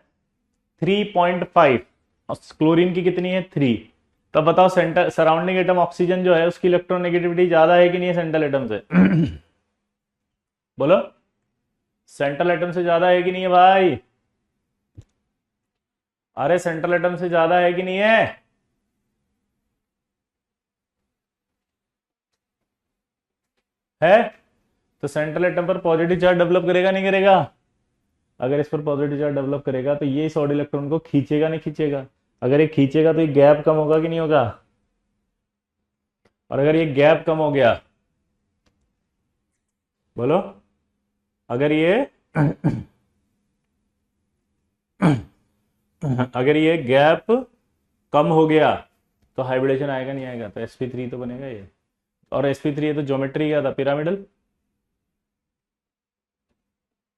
3.5। और क्लोरीन की कितनी है, 3। तब बताओ सेंटर सराउंडिंग एटम ऑक्सीजन जो है उसकी इलेक्ट्रोनेगेटिविटी ज्यादा है कि नहीं है सेंट्रल एटम से बोलो, सेंट्रल एटम से ज्यादा है कि नहीं है भाई, अरे सेंट्रल एटम से ज्यादा है कि नहीं है, है। तो सेंट्रल एटम पर पॉजिटिव चार्ज डेवलप करेगा नहीं करेगा, अगर इस पर पॉजिटिव चार्ज डेवलप करेगा तो ये सॉड इलेक्ट्रॉन को खींचेगा नहीं खींचेगा, अगर ये खींचेगा तो ये गैप कम होगा कि नहीं होगा, और अगर ये गैप कम हो गया, बोलो, अगर ये अगर ये गैप कम हो गया तो हाइब्रिडेशन आएगा नहीं आएगा, तो sp3 तो बनेगा ये। और sp3 ये तो ज्योमेट्री क्या था, पिरामिडल।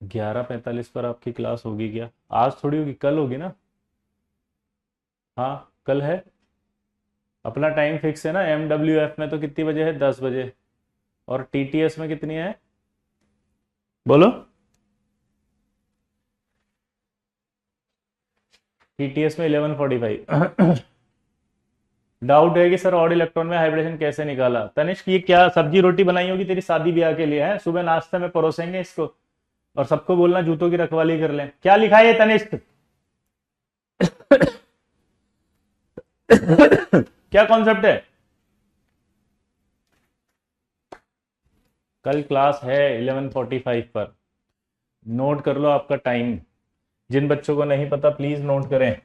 11:45 पर आपकी क्लास होगी क्या, आज थोड़ी होगी, कल होगी ना। हाँ कल है, अपना टाइम फिक्स है ना। MWF में तो कितनी बजे है, 10 बजे। और TTS में कितनी है, बोलो। TTS में 11:45 डाउट है कि सर ऑड इलेक्ट्रॉन में हाइब्रिडेशन कैसे निकाला। तनिष्क ये क्या सब्जी रोटी बनाई होगी तेरी शादी ब्याह के लिए, है सुबह नाश्ते में परोसेंगे इसको, और सबको बोलना जूतों की रखवाली कर लें। क्या लिखा है ये तनिष्क क्या कॉन्सेप्ट है। कल क्लास है 11:45 पर, नोट कर लो आपका टाइम। जिन बच्चों को नहीं पता प्लीज नोट करें।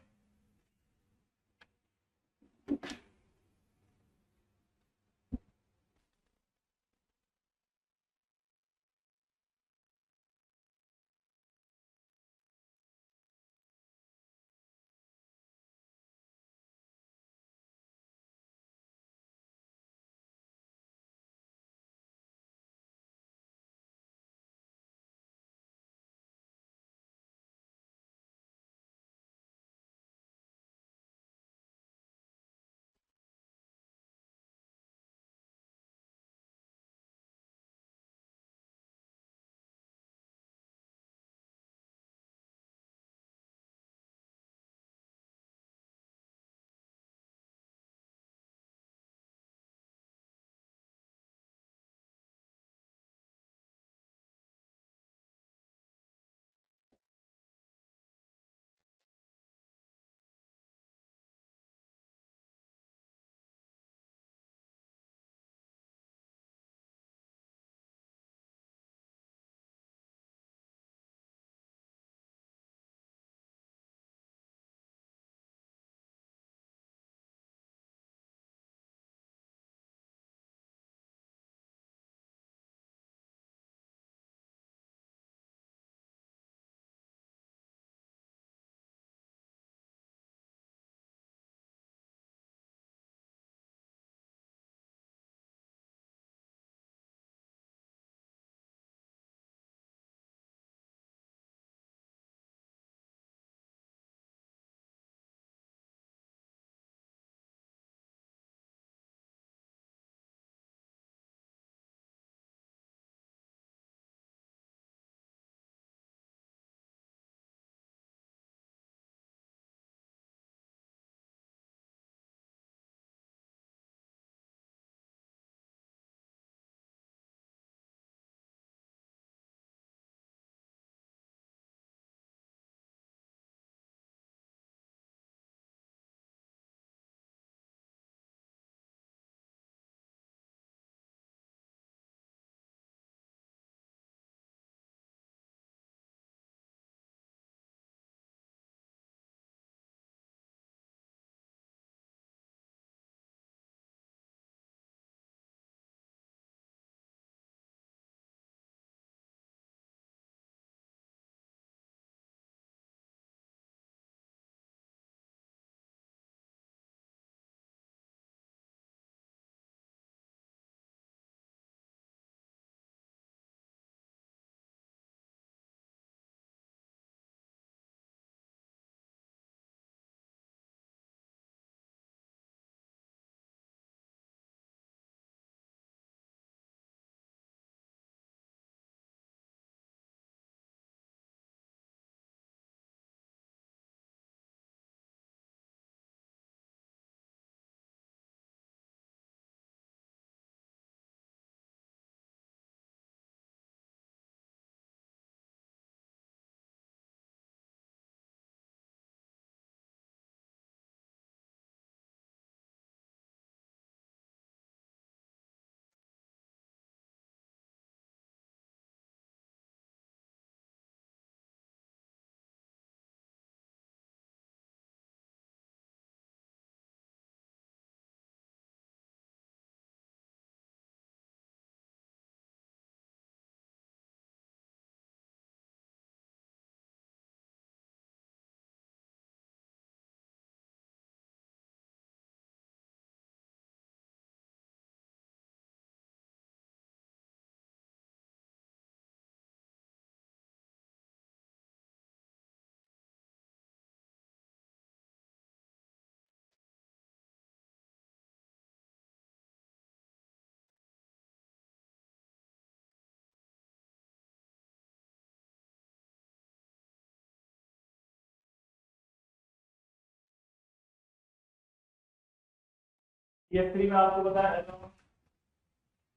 CH3 में आपको पता है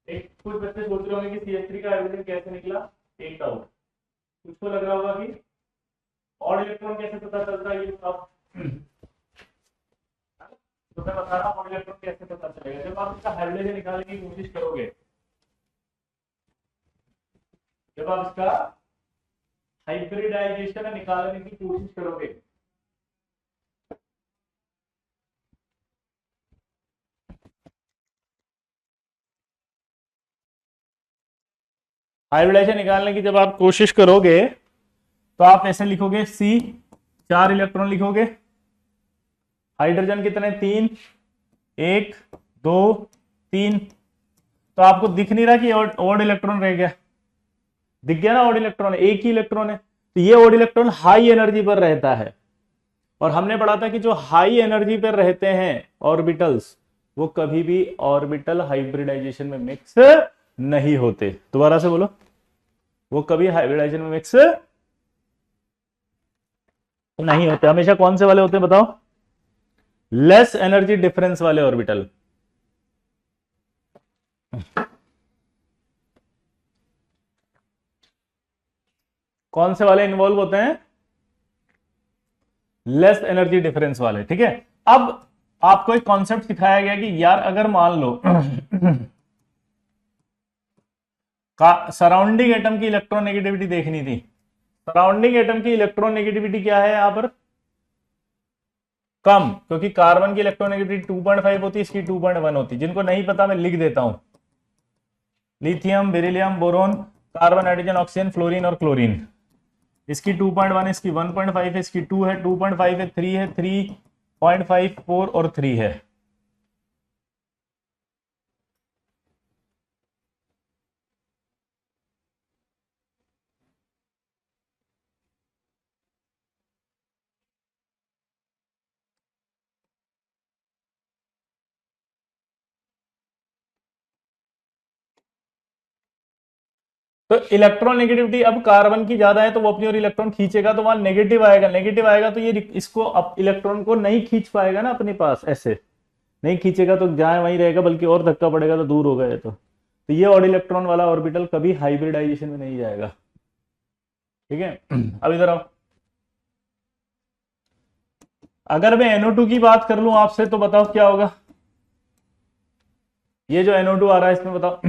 एक कुछ बच्चे सोच रहे होंगे कि CH3 का हाइड्रोजन कैसे निकला, एक डाउट कुछ को लग रहा होगा कि ऑड इलेक्ट्रॉन कैसे पता चलता है, ये बताओ। तो मैं बता रहा हूँ ऑड इलेक्ट्रॉन कैसे पता चलेगा। जब आप इसका हाइड्रोजन निकालने की कोशिश करोगे, जब आप इसका हाइब्रिडाइजेशन निकालने की कोशिश करोगे, हाइब्रिडाइजेशन निकालने की जब आप कोशिश करोगे तो आप ऐसे लिखोगे C 4 इलेक्ट्रॉन लिखोगे, हाइड्रोजन कितने 3, 1 2 3, तो आपको दिख नहीं रहा कि ओड इलेक्ट्रॉन रह गया, दिख गया ना ओड इलेक्ट्रॉन, एक ही इलेक्ट्रॉन है। तो ये ओड इलेक्ट्रॉन हाई एनर्जी पर रहता है, और हमने पढ़ा था कि जो हाई एनर्जी पर रहते हैं ऑर्बिटल्स, वो कभी भी ऑर्बिटल हाइब्रिडाइजेशन में मिक्स नहीं होते। दोबारा से बोलो, वो कभी हाइब्रिडाइजेशन में मिक्स नहीं होते। हमेशा कौन से वाले होते हैं बताओ? लेस एनर्जी डिफरेंस वाले ऑर्बिटल। कौन से वाले इन्वॉल्व होते हैं? लेस एनर्जी डिफरेंस वाले। ठीक है, अब आपको एक कॉन्सेप्ट सिखाया गया कि यार अगर मान लो सराउंडिंग एटम की इलेक्ट्रोनेगेटिविटी देखनी थी। सराउंडिंग एटम की इलेक्ट्रोनेगेटिविटी क्या है यहां पर? कम, क्योंकि कार्बन की इलेक्ट्रोनेगेटिविटी 2.5 होती है, इसकी 2.1 होती है। जिनको नहीं पता मैं लिख देता हूं, lithium, beryllium, boron, carbon, nitrogen, oxygen, fluorine और क्लोरीन। इसकी 2.1, इसकी 1.5 है, इसकी 2 है, 2.5 है, 3 है, 3.5, 4 और 3 है। तो इलेक्ट्रोनेगेटिविटी अब कार्बन की ज्यादा है तो वो अपनी ओर इलेक्ट्रॉन खींचेगा, तो वहां नेगेटिव आएगा। नेगेटिव आएगा तो ये इसको इलेक्ट्रॉन को नहीं खींच पाएगा ना अपने पास, ऐसे नहीं खींचेगा तो जहां वहीं रहेगा, बल्कि और धक्का पड़ेगा तो दूर हो गए। तो ये ऑड इलेक्ट्रॉन वाला ऑर्बिटल कभी हाइब्रिडाइजेशन में नहीं जाएगा। ठीक है, अब इधर आओ। अगर मैं NO2 की बात कर लूं आपसे तो बताओ क्या होगा? ये जो NO2 आ रहा है इसमें बताओ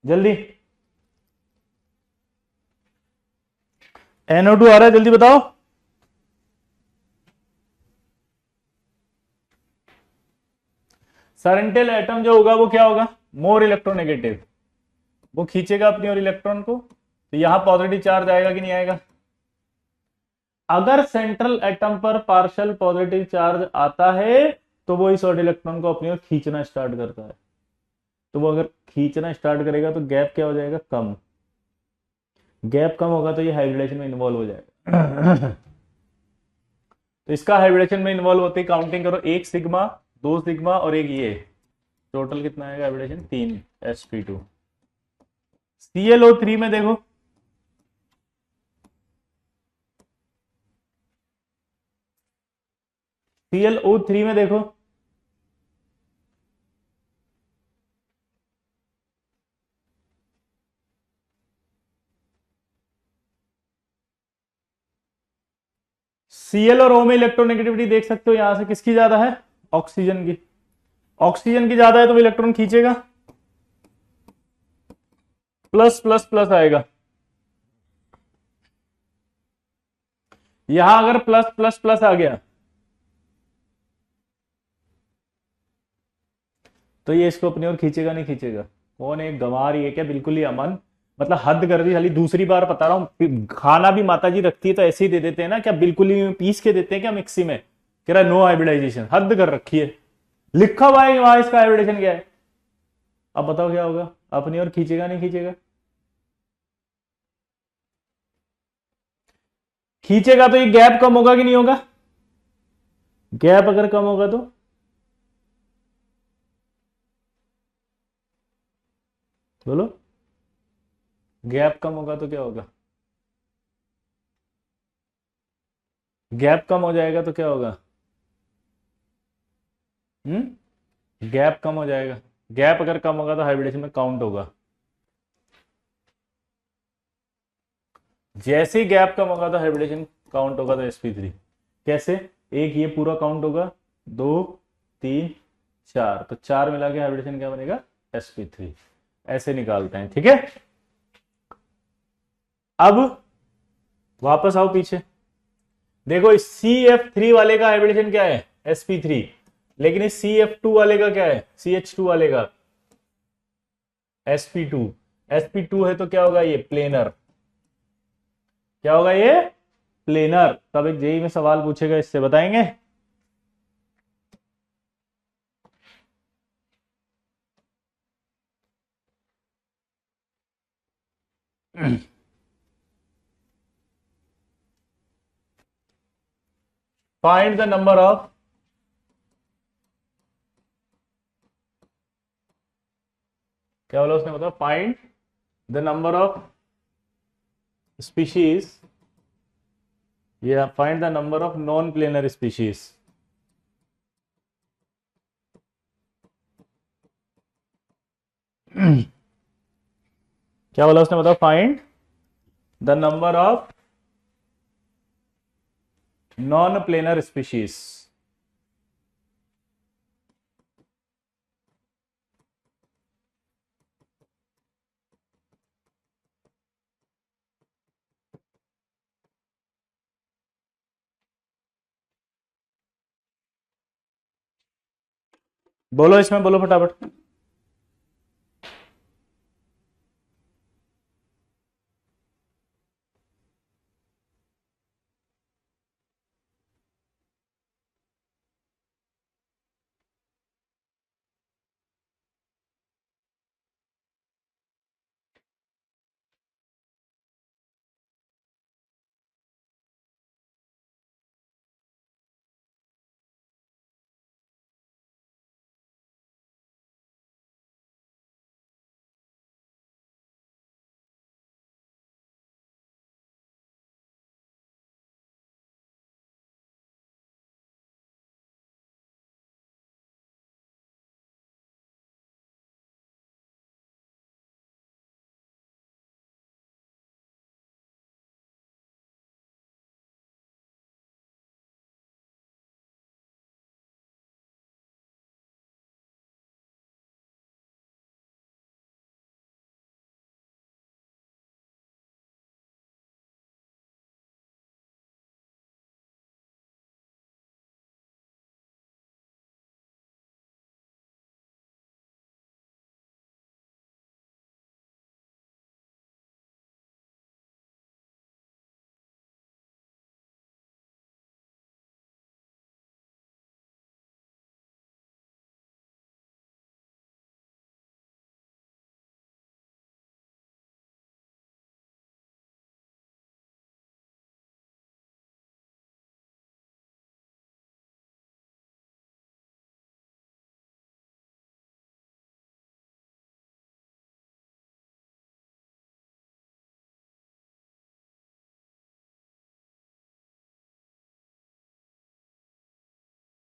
जल्दी। NO2 आ रहा है, जल्दी बताओ। सेरेंटल एटम जो होगा वो क्या होगा? मोर इलेक्ट्रोनेगेटिव, वो खींचेगा अपनी ओर इलेक्ट्रॉन को, तो यहां पॉजिटिव चार्ज आएगा कि नहीं आएगा? अगर सेंट्रल एटम पर पार्शियल पॉजिटिव चार्ज आता है तो वो इस ऑड इलेक्ट्रॉन को अपनी ओर खींचना स्टार्ट करता है। तो वो अगर खींचना स्टार्ट करेगा तो गैप क्या हो जाएगा? कम। गैप कम होगा तो ये हाइब्रिडेशन में इन्वॉल्व हो जाएगा तो इसका हाइब्रिडेशन में इन्वॉल्व होते ही काउंटिंग करो, 1 सिग्मा, 2 सिग्मा और एक ये, टोटल कितना आएगा हाइब्रिडेशन? 3 sp2। ClO3 में देखो, ClO3 में देखो, Cl और O में इलेक्ट्रोनेगेटिविटी देख सकते हो, यहां से किसकी ज्यादा है? ऑक्सीजन की। ऑक्सीजन की ज्यादा है तो वो इलेक्ट्रॉन खींचेगा, प्लस प्लस प्लस आएगा। यहां अगर प्लस प्लस प्लस आ गया तो ये इसको अपनी ओर खींचेगा नहीं खींचेगा? कौन है गंवा रही है क्या? बिल्कुल ही अमन, मतलब हद कर दी। खाली दूसरी बार बता रहा हूँ, खाना भी माता जी रखती है तो ऐसे ही दे देते हैं ना, क्या बिल्कुल ही पीस के देते हैं क्या मिक्सी में? कह रहा नो हाइब्रिडाइजेशन, हद कर रखी है। लिखा हुआ है वहां इसका हाइब्रिडेशन क्या है। अब बताओ क्या होगा? अपनी ओर खींचेगा नहीं खींचेगा? खींचेगा तो ये गैप कम होगा कि नहीं होगा? गैप अगर कम होगा तो बोलो, गैप कम होगा तो क्या होगा? गैप कम हो जाएगा तो क्या होगा? गैप कम हो जाएगा। गैप अगर कम होगा तो हाइब्रिडेशन में काउंट होगा। जैसे ही गैप कम होगा तो हाइब्रिडेशन काउंट होगा तो sp3। कैसे? एक ये पूरा काउंट होगा, 2 3 4, तो 4 मिला के हाइब्रिडेशन क्या बनेगा? sp3। ऐसे निकालते हैं, ठीक है। अब वापस आओ पीछे, देखो इस CF3 वाले का हाइब्रिडेशन क्या है? sp3। लेकिन इस CF2 वाले का क्या है? CH2 वाले का sp2। sp2 है तो क्या होगा? ये प्लेनर। क्या होगा ये? प्लेनर। तब एक जेई में सवाल पूछेगा, इससे बताएंगे। फाइंड द नंबर ऑफ क्या बोला उसने? बताओ। Find the number of species, या find the number of non planar species. क्या बोला उसने? बताओ। Find the number of non planar species. बोलो, इसमें बोलो फटाफट।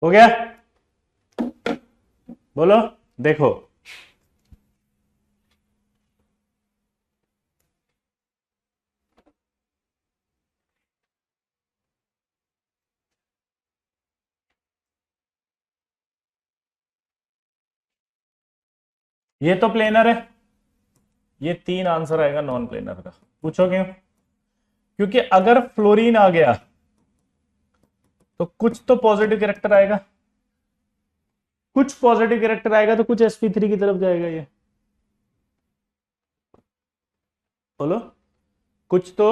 हो गया? बोलो। देखो, ये तो प्लेनर है, ये 3 आंसर आएगा नॉन प्लेनर का। पूछो क्यों? क्योंकि अगर फ्लोरीन आ गया तो कुछ तो पॉजिटिव कैरेक्टर आएगा, कुछ पॉजिटिव कैरेक्टर आएगा तो कुछ sp3 की तरफ जाएगा ये। बोलो। कुछ तो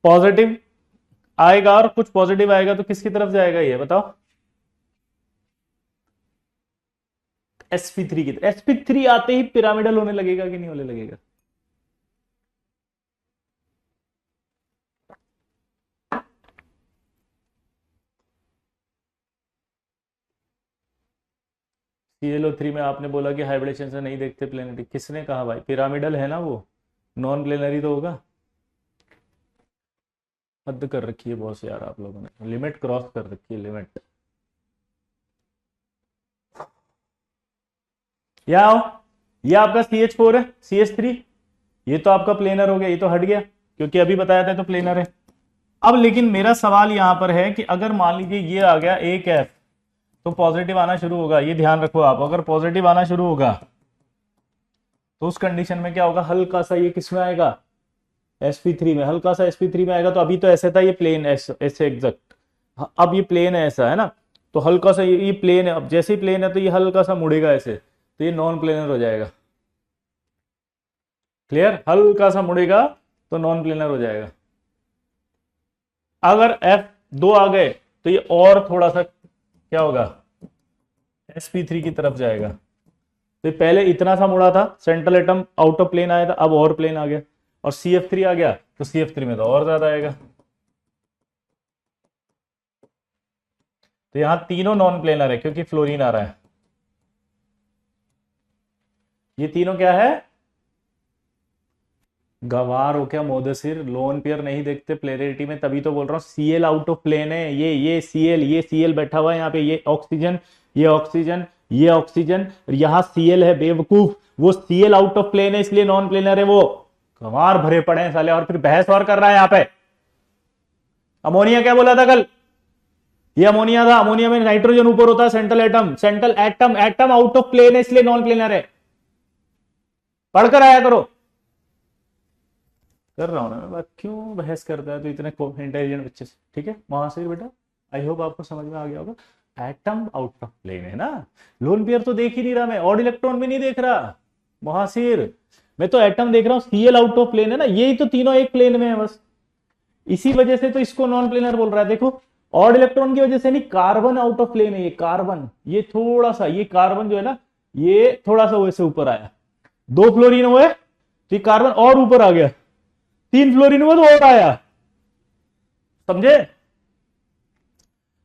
पॉजिटिव आएगा और कुछ पॉजिटिव आएगा तो किसकी तरफ जाएगा ये? बताओ। sp3 की तरफ। sp3 आते ही पिरामिडल होने लगेगा कि नहीं होने लगेगा? ClO3 में आपने बोला कि हाइब्रिडेशन से नहीं देखते प्लेनेटरी, किसने कहा भाई? पिरामिडल है ना वो, नॉन प्लेनरी तो होगा। हद कर रखी है बॉस यार, आप लोगों ने लिमिट क्रॉस कर रखी है, लिमिट। यहाँ आओ, ये आपका CH4 है, CH3, ये तो आपका प्लेनर हो गया, ये तो हट गया क्योंकि अभी बताया था तो प्लेनर है। अब लेकिन मेरा सवाल यहां पर है कि अगर मान लीजिए ये आ गया एक एफ, तो पॉजिटिव आना शुरू होगा, ये ध्यान रखो आप, अगर पॉजिटिव आना शुरू होगा तो उस कंडीशन में क्या होगा, हल्का सा ये किसमें आएगा, sp3 में, हल्का सा sp3 में आएगा। तो अभी तो ऐसे था, ये प्लेन ऐसे एग्जैक्ट, अब ये प्लेन है ऐसा है ना, तो हल्का सा ये प्लेन है, अब जैसे ही प्लेन है तो ये हल्का सा मुड़ेगा ऐसे, तो ये नॉन प्लेनर हो जाएगा। क्लियर, हल्का सा मुड़ेगा तो नॉन प्लेनर हो जाएगा। अगर F2 आ गए तो ये और थोड़ा सा क्या होगा, sp3 की तरफ जाएगा। तो पहले इतना सा मुड़ा था, central atom out of plane आया था, अब और प्लेन आ गया, और CF3 आ गया तो CF3 में तो और ज्यादा आएगा। तो यहां तीनों नॉन प्लेनर है क्योंकि फ्लोरीन आ रहा है। ये तीनों क्या है, गवार हो क्या मोदसिर, लोन पेयर नहीं देखते प्लेरिटी में, तभी तो बोल रहा हूं Cl आउट ऑफ प्लेन है। ये Cl बैठा हुआ है यहाँ पे, ये ऑक्सीजन, ये ऑक्सीजन, ये ऑक्सीजन, यहाँ Cl है बेवकूफ, वो Cl आउट ऑफ प्लेन है इसलिए नॉन प्लेनर है। वो गंवार भरे पड़े हैं साले, और फिर बहस और कर रहा है यहाँ पे। अमोनिया क्या बोला था कल, ये अमोनिया था, अमोनिया में नाइट्रोजन ऊपर होता है, central atom, central atom, atom out of plane है इसलिए नॉन प्लेनर है। पढ़कर आया करो। कर रहा हूं ना मैं बात, क्यों बहस करता है तो इतने इंटेलिजेंट बच्चे से, ठीक है वहां से बेटा, आई होप आपको समझ में आ गया होगा। एटम आउट ऑफ प्लेन है ना, लोन पेयर तो देख ही नहीं रहा मैं, ऑड इलेक्ट्रॉन भी नहीं देख रहा महासिर, मैं तो एटम देख रहा हूं। Cl आउट ऑफ प्लेन है ना, यही तो तीनों एक प्लेन में है बस, इसी वजह से तो इसको नॉन प्लेनर बोल रहा है। देखो ऑड इलेक्ट्रॉन की वजह से नहीं, कार्बन आउट ऑफ प्लेन है ये, कार्बन, ये थोड़ा सा, ये कार्बन जो है ना, ये थोड़ा सा वैसे ऊपर आया, दो फ्लोरीन हुए तो कार्बन और ऊपर आ गया, तीन फ्लोरीन हुआ तो और आया, समझे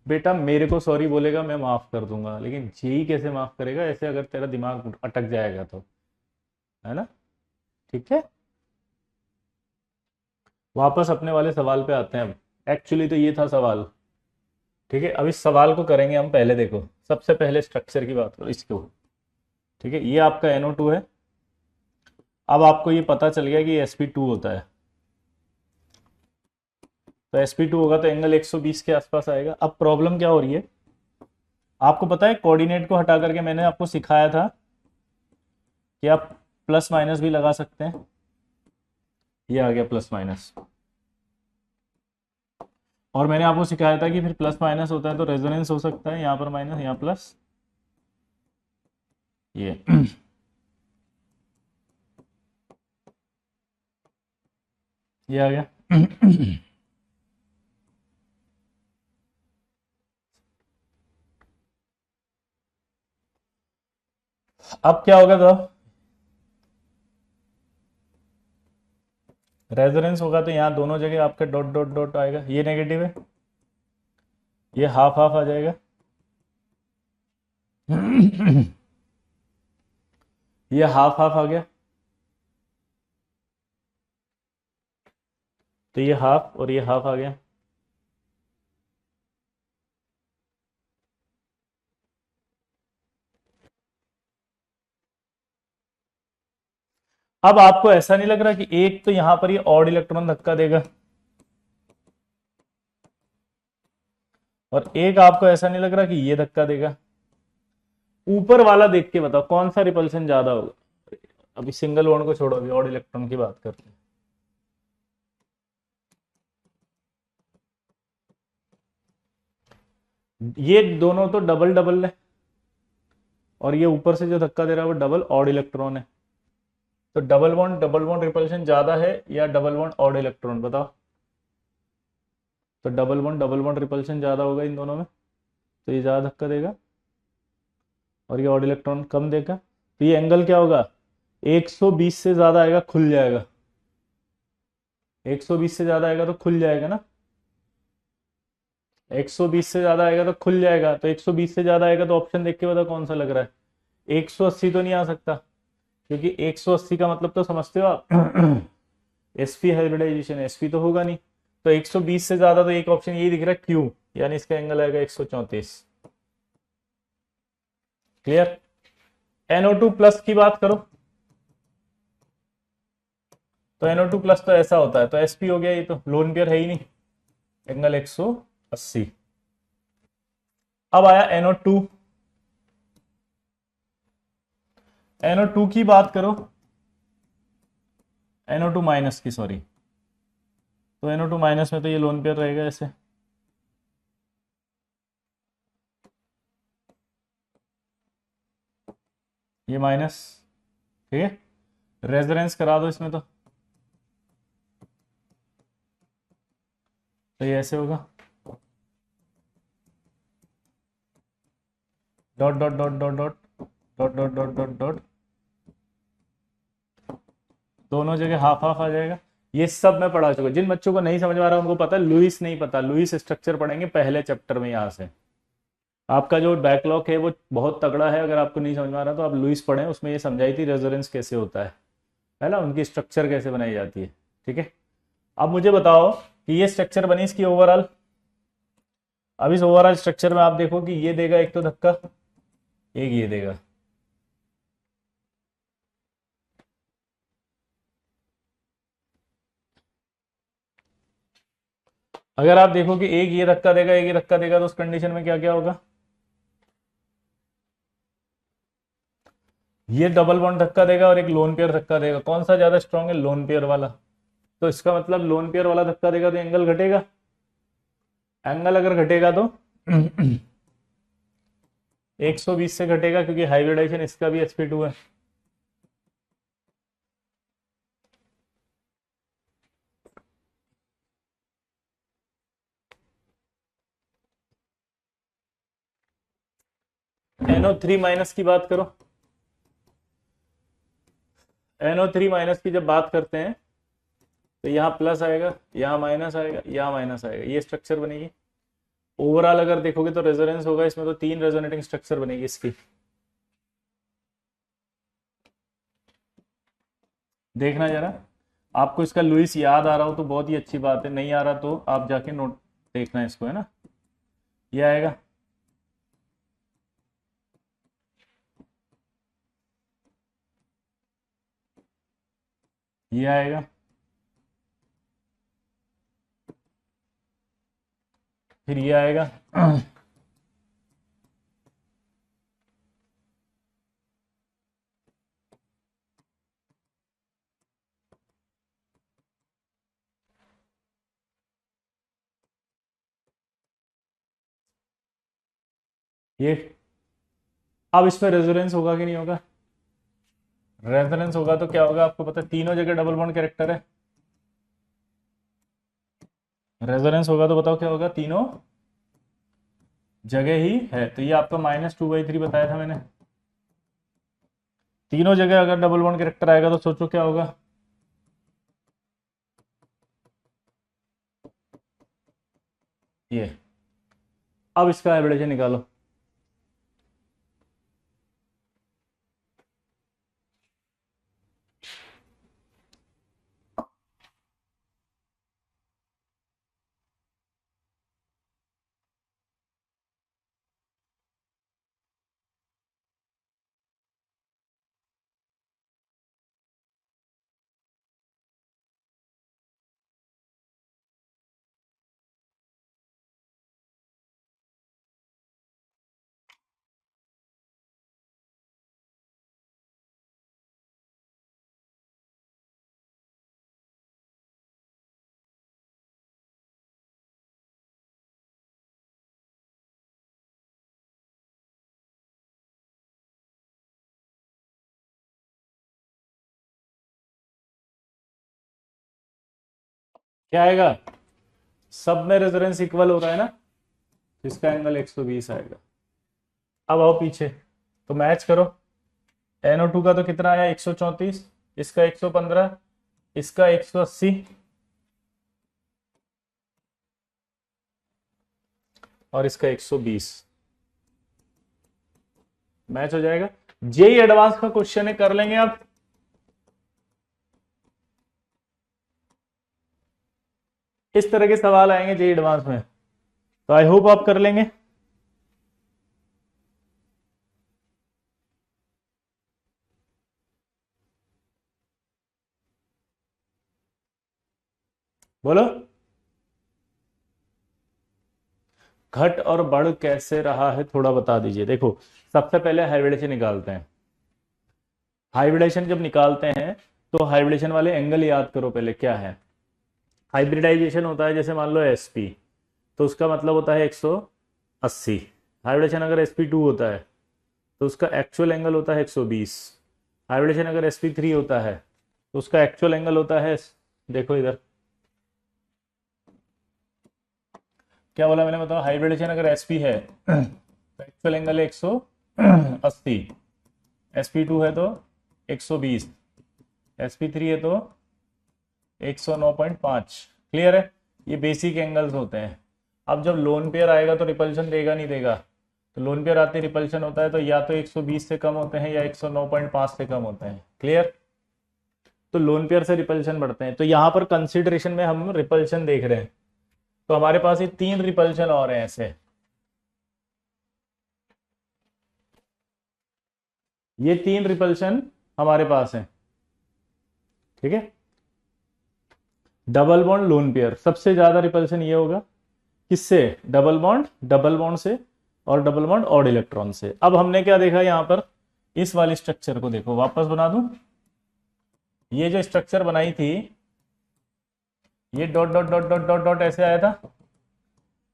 बेटा। मेरे को सॉरी बोलेगा मैं माफ कर दूंगा, लेकिन जेई कैसे माफ करेगा ऐसे, अगर तेरा दिमाग अटक जाएगा तो, है ना, ठीक है। वापस अपने वाले सवाल पे आते हैं अब, एक्चुअली तो ये था सवाल, ठीक है। अब इस सवाल को करेंगे हम, पहले देखो सबसे पहले स्ट्रक्चर की बात करो इसको, ठीक है। ये आपका NO2 है, अब आपको ये पता चल गया कि sp2 होता है, तो sp2 होगा तो एंगल 120 के आसपास आएगा। अब प्रॉब्लम क्या हो रही है, आपको पता है कोऑर्डिनेट को हटा करके मैंने आपको सिखाया था कि आप प्लस माइनस भी लगा सकते हैं, ये आ गया प्लस माइनस, और मैंने आपको सिखाया था कि फिर प्लस माइनस होता है तो रेजोनेंस हो सकता है, यहां पर माइनस यहां प्लस, ये ये आ गया। अब क्या होगा, तो रेजोनेंस होगा तो यहाँ दोनों जगह आपका डॉट डॉट डॉट आएगा, ये नेगेटिव है, ये हाफ हाफ आ जाएगा, ये हाफ हाफ आ गया, तो ये हाफ और ये हाफ आ गया। अब आपको ऐसा नहीं लग रहा कि एक तो यहां पर ये ऑड इलेक्ट्रॉन धक्का देगा, और एक आपको ऐसा नहीं लग रहा कि ये धक्का देगा। ऊपर वाला देख के बताओ कौन सा रिपल्शन ज्यादा होगा। अभी सिंगल बॉन्ड को छोड़ो, अभी ऑड इलेक्ट्रॉन की बात करते हैं। ये दोनों तो डबल डबल है, और ये ऊपर से जो धक्का दे रहा है वो डबल ऑड इलेक्ट्रॉन है, तो डबल बॉन्ड रिपल्शन ज्यादा है या डबल बॉन्ड ऑड इलेक्ट्रॉन, बताओ। तो डबल बॉन्ड रिपल्शन ज्यादा होगा इन दोनों में, तो ये ज्यादा धक्का देगा, और ये ऑड इलेक्ट्रॉन कम देगा, तो ये एंगल क्या होगा, 120 से ज्यादा आएगा, खुल जाएगा, 120 से ज्यादा आएगा तो खुल जाएगा ना, 120 से ज्यादा आएगा तो खुल जाएगा, तो 120 से ज्यादा आएगा तो ऑप्शन देख के बताओ कौन सा लग रहा है। 180 तो नहीं आ सकता, क्योंकि 180 का मतलब तो समझते हो आप, sp हाइब्रिडाइजेशन, sp तो होगा नहीं, तो 120 से ज्यादा, तो एक ऑप्शन यही दिख रहा है Q, यानी इसका एंगल आएगा 134। क्लियर, NO2 प्लस की बात करो तो NO2 प्लस तो ऐसा होता है, तो sp हो गया, ये तो लोन पेयर है ही नहीं, एंगल 180। अब आया NO2, NO2 की बात करो, NO2 माइनस की, सॉरी, तो NO2 माइनस में तो ये लोन पेयर रहेगा ऐसे, ये माइनस, ठीक है, रेजोनेंस करा दो इसमें तो ये ऐसे होगा, dot dot dot dot dot dot dot dot dot dot, दोनों जगह हाफ हाफ आ जाएगा। ये सब मैं पढ़ा चुका, जिन बच्चों को नहीं समझ में आ रहा उनको पता है, लुईस नहीं पता, लुईस स्ट्रक्चर पढ़ेंगे पहले चैप्टर में, यहाँ से आपका जो बैकलॉग है वो बहुत तगड़ा है, अगर आपको नहीं समझ में आ रहा तो आप लुईस पढ़ें, उसमें ये समझाई थी रेजोनेंस कैसे होता है ना, उनकी स्ट्रक्चर कैसे बनाई जाती है, ठीक है। अब मुझे बताओ कि ये स्ट्रक्चर बनी इसकी ओवरऑल, अब इस ओवरऑल स्ट्रक्चर में आप देखो कि ये देगा एक तो धक्का, एक ये देगा, अगर आप देखो कि एक ये धक्का देगा एक ये धक्का देगा, तो उस कंडीशन में क्या क्या होगा, ये डबल बॉन्ड धक्का देगा और एक लोन पेयर धक्का देगा, कौन सा ज्यादा स्ट्रांग है, लोन पेयर वाला, तो इसका मतलब लोन पेयर वाला धक्का देगा तो एंगल घटेगा, एंगल अगर घटेगा तो 120 से घटेगा, क्योंकि हाइब्रिडाइजेशन इसका भी sp2 है, NO3 माइनस की बात करो, NO3 माइनस की जब बात करते हैं तो यहाँ प्लस आएगा, यहाँ माइनस आएगा, यहाँ माइनस आएगा, ये स्ट्रक्चर बनेगी। ओवरऑल अगर देखोगे तो रेजोनेंस होगा इसमें, तो 3 रेजोनेटिंग स्ट्रक्चर बनेगी इसकी, देखना जरा, आपको इसका लुईस याद आ रहा हो तो बहुत ही अच्छी बात है, नहीं आ रहा तो आप जाके नोट देखना इसको, है ना, ये आएगा, ये आएगा, फिर ये आएगा ये, अब इसमें रेजोनेंस होगा कि नहीं होगा, रेजोनेंस होगा तो क्या होगा आपको पता है, तीनों जगह डबल बॉन्ड कैरेक्टर है, रेजोनेंस होगा तो बताओ क्या होगा, तीनों जगह ही है, तो ये आपका -2/3 बताया था मैंने, तीनों जगह अगर डबल बॉन्ड कैरेक्टर आएगा तो सोचो क्या होगा, ये, अब इसका एवरेज निकालो, क्या आएगा, सब में रेजोनेंस इक्वल हो रहा है ना, इसका एंगल 120 आएगा। अब आओ पीछे, तो मैच करो, NO2 का तो कितना आया 134, इसका 115, इसका 180 और इसका 120, मैच हो जाएगा। जेई एडवांस का क्वेश्चन है, कर लेंगे आप, इस तरह के सवाल आएंगे जेई एडवांस में, तो आई होप आप कर लेंगे। बोलो। घट और बढ़ कैसे रहा है थोड़ा बता दीजिए। देखो, सबसे पहले हाइब्रिडेशन निकालते हैं। हाइब्रिडेशन जब निकालते हैं तो हाइब्रिडेशन वाले एंगल याद करो पहले क्या है। हाइब्रिडाइजेशन होता है जैसे मान लो एसपी, तो उसका मतलब होता है 180। हाइब्रिडेशन अगर sp2 होता है तो उसका एक्चुअल एंगल होता है 120। हाइब्रिडेशन अगर sp3 होता है तो उसका एक्चुअल एंगल होता है, देखो इधर क्या बोला मैंने, बताओ। हाइब्रिडेशन अगर sp है तो एक्चुअल एंगल है 180, sp2 है तो 120, sp3 है तो 109.5। क्लियर है? ये बेसिक एंगल्स होते हैं। अब जब लोन पेयर आएगा तो रिपल्शन देगा नहीं देगा, तो लोन पेयर आते रिपल्शन होता है तो या तो 120 से कम होते हैं या 109.5 से कम होते हैं। क्लियर? तो लोन पेयर से रिपल्शन बढ़ते हैं। तो यहां पर कंसिडरेशन में हम रिपल्शन देख रहे हैं, तो हमारे पास ये 3 रिपल्शन और हैं ऐसे। ये 3 रिपल्शन हमारे पास हैं। ठीक है? डबल बॉन्ड लोन पेयर सबसे ज्यादा रिपल्शन ये होगा किससे? डबल बॉन्ड से, और डबल बॉन्ड ऑड इलेक्ट्रॉन से। अब हमने क्या देखा यहां पर, इस वाले स्ट्रक्चर को देखो, वापस बना दूं। ये जो स्ट्रक्चर बनाई थी, ये dot dot dot dot dot dot ऐसे आया था,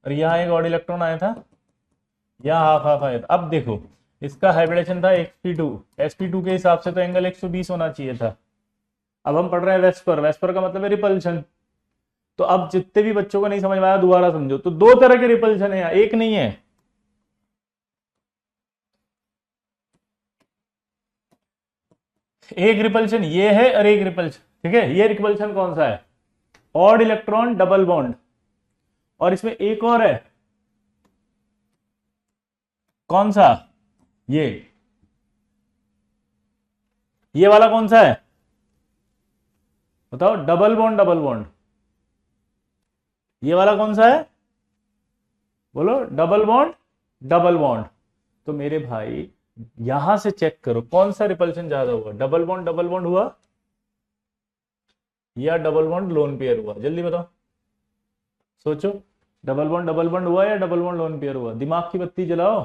और यहाँ एक ऑड इलेक्ट्रॉन आया था, यहाँ हाफ हाफ आया था। अब देखो, इसका हाइब्रिडेशन था sp2। sp2 के हिसाब से तो एंगल 120 होना चाहिए था। अब हम पढ़ रहे हैं वेस्पर। वेस्पर का मतलब है रिपल्शन। तो अब जितने भी बच्चों को नहीं समझ में आया दोबारा समझो। तो 2 तरह के रिपल्शन है, एक नहीं है। एक रिपल्शन ये है और एक रिपल्शन, ठीक है, ये रिपल्शन कौन सा है? Odd electron double bond. और इसमें एक और है, कौन सा? ये वाला कौन सा है बताओ? Double bond double bond. ये वाला कौन सा है? बोलो। Double bond double bond. तो मेरे भाई यहां से चेक करो कौन सा रिपल्शन ज्यादा हुआ, डबल बॉन्ड हुआ या डबल बॉन्ड लोन पेयर हुआ? जल्दी बताओ, सोचो। डबल बॉन्ड हुआ या डबल बॉन्ड लोन पेयर हुआ? दिमाग की बत्ती जलाओ।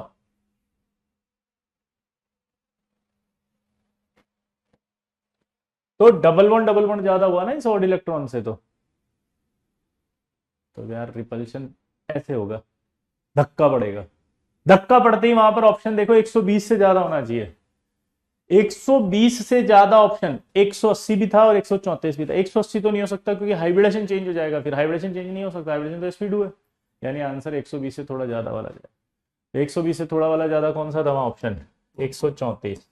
तो डबल बॉन्ड ज्यादा हुआ ना इस ऑड इलेक्ट्रॉन से। तो यार रिपल्शन ऐसे होगा, धक्का पड़ेगा। धक्का पड़ते ही वहां पर ऑप्शन देखो 120 से ज्यादा होना चाहिए। 120 से ज्यादा ऑप्शन, 180 भी था और 134 भी था। 180 तो नहीं हो सकता क्योंकि हाइब्रिडेशन चेंज हो जाएगा, फिर हाइब्रिडेशन चेंज नहीं हो सकता, हाइब्रिडेशन तो sp2 है। यानी आंसर 120 से थोड़ा ज्यादा वाला जाएगा। 120 से थोड़ा वाला ज्यादा कौन सा था ऑप्शन? 134।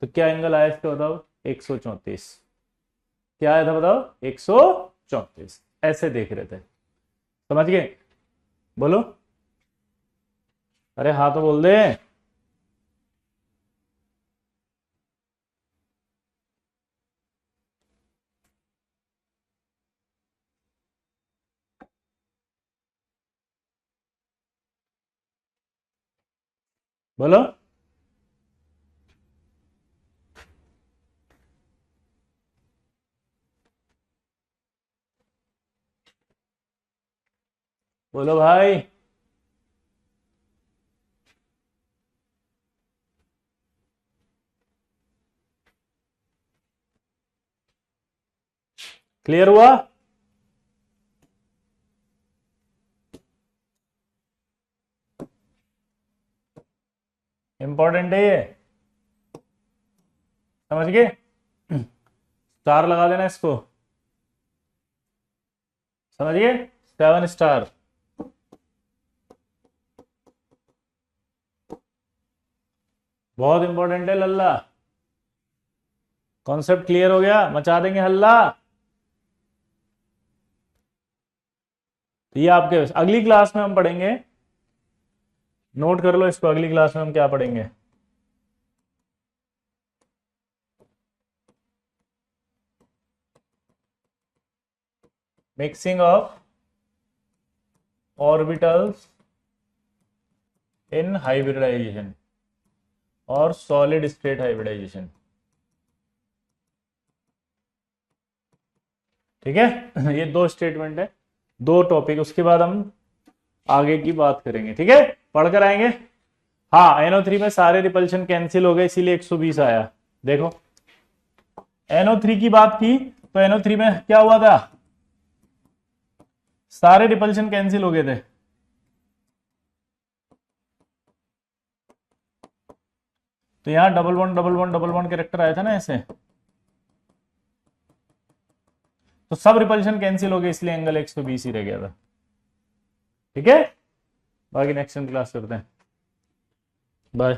तो क्या एंगल आया इसका बताओ? 134। क्या आया था बताओ? 134। ऐसे देख रहे थे, समझ गए? बोलो। अरे हाँ तो बोल दे। बोलो। बोलो भाई। क्लियर हुआ? इंपॉर्टेंट है ये, समझ गए? स्टार लगा देना इसको, समझ गए? 7 स्टार। बहुत इंपॉर्टेंट है लल्ला। कॉन्सेप्ट क्लियर हो गया? मचा देंगे हल्ला। तो ये आपके अगली क्लास में हम पढ़ेंगे, नोट कर लो इसको। अगली क्लास में हम क्या पढ़ेंगे? Mixing of orbitals in hybridisation और सॉलिड स्टेट हाइब्रिडाइजेशन। ठीक है। ये दो स्टेटमेंट है, दो टॉपिक, उसके बाद हम आगे की बात करेंगे। ठीक है, पढ़कर आएंगे। हाँ, NO3 में सारे रिपल्शन कैंसिल हो गए, इसीलिए 120 आया। देखो NO3 की बात की तो NO3 में क्या हुआ था, सारे रिपल्शन कैंसिल हो गए थे। तो यहां double one double one double one character आया था ना ऐसे, तो सब रिपल्शन कैंसिल हो गए, इसलिए एंगल 120 ही रह गया था। ठीक है, बाकी नेक्स्ट क्लास करते हैं। बाय।